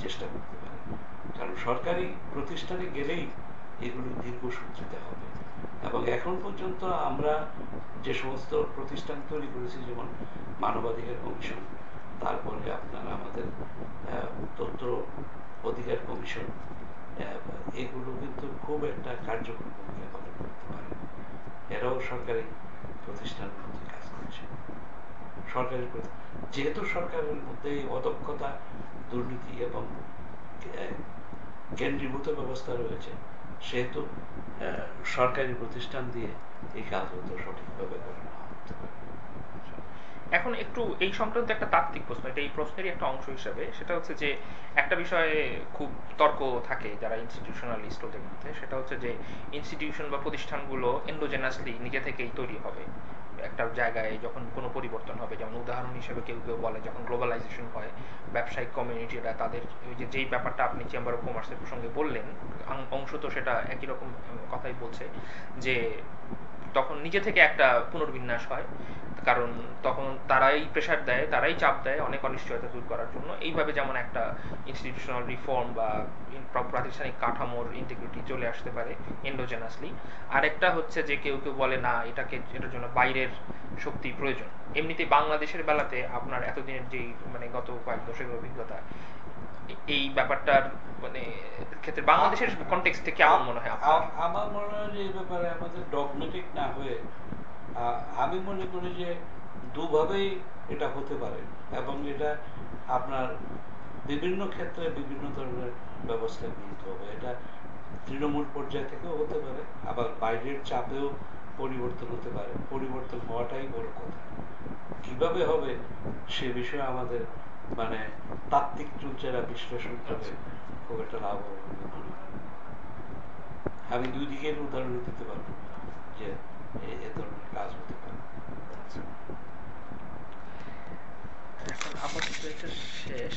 চেষ্টা করতে পারে। কারণ সরকারি প্রতিষ্ঠানে গেলেই এগুলো দীর্ঘসূত্রিত হবে। এবং এখন পর্যন্ত আমরা যে সমস্ত প্রতিষ্ঠান তৈরি করেছি, যেমন মানবাধিকার কমিশন, তারপরে আপনার আমাদের তথ্য অধিকার কমিশন, এগুলো কিন্তু খুব একটা কার্যকরী ভূমিকা পালন করতে পারে। এরাও সরকারি প্রতিষ্ঠানের মধ্যে কাজ করছে। যেহেতু সরকারের মধ্যে অদক্ষতা, দুর্নীতি এবং কেন্দ্রীভূত ব্যবস্থা রয়েছে, সেহেতু সরকারি প্রতিষ্ঠান দিয়ে এই কাজ হয়তো সঠিকভাবে করে নেওয়া হতে পারে। এখন একটু এই সংক্রান্ত একটা তাত্ত্বিক প্রশ্ন, এটা এই প্রশ্নেরই একটা অংশ হিসাবে, সেটা হচ্ছে যে একটা বিষয়ে খুব তর্ক থাকে যারা ইনস্টিটিউশনালিস্ট ওদের মধ্যে, সেটা হচ্ছে যে ইনস্টিটিউশন বা প্রতিষ্ঠানগুলো এন্ডোজেনাসলি নিজে থেকেই তৈরি হবে একটা জায়গায় যখন কোনো পরিবর্তন হবে। যেমন উদাহরণ হিসেবে কেউ কেউ বলে যখন গ্লোবালাইজেশন হয়, ব্যবসায়িক কমিউনিটিরা তাদের যেই ব্যাপারটা আপনি চেম্বার অফ কমার্সের প্রসঙ্গে বললেন অংশ তো সেটা একই রকম কথাই বলছে, যে তখন নিজে থেকে একটা পুনর্বিন্যাস হয়। কারণ তখন তারাই প্রেশার দেয়, তারাই চাপ দেয় অনেক অনিশ্চয়তা দূর করার জন্য। এইভাবে যেমন একটা ইনস্টিটিউশনাল রিফর্ম বা প্রাতিষ্ঠানিক কাঠামোর ইন্টিগ্রিটি চলে আসতে পারে এন্ডোজেনাসলি। আরেকটা হচ্ছে যে কেউ কেউ বলে না, এটার জন্য বাইরের শক্তি প্রয়োজন। এমনিতে বাংলাদেশের বেলাতে আপনার এতদিনের যেই মানে গত কয়েক দশকের অভিজ্ঞতা, এই ব্যাপারটার মানে ক্ষেত্রে বাংলাদেশের কনটেক্সটে কেমন মনে হয় আপনার? আমার মনে হয় যে এই ব্যাপারে আমাদের ডগমেটিক না হয়ে আমি মনে করি যে দুভাবেই এটা হতে পারে, এবং এটা আপনার বিভিন্ন ক্ষেত্রে বিভিন্ন ধরনের ব্যবস্থা নিতে হবে। এটা তৃণমূল পর্যায় থেকেও হতে পারে, আবার বাইরের চাপেও পরিবর্তন হতে পারে। পরিবর্তন হওয়াটাই বড় কথা। কিভাবে হবে সে বিষয়ে আমাদের মানে তাত্ত্বিক চুলচেরা বিশ্লেষণ করে খুব একটা লাভ হবে। আমি দুই দিকের উদাহরণ দিতে পারবো যে এ ধরনের কাজ হতে পারে। এখন আপাতত এটা শেষ।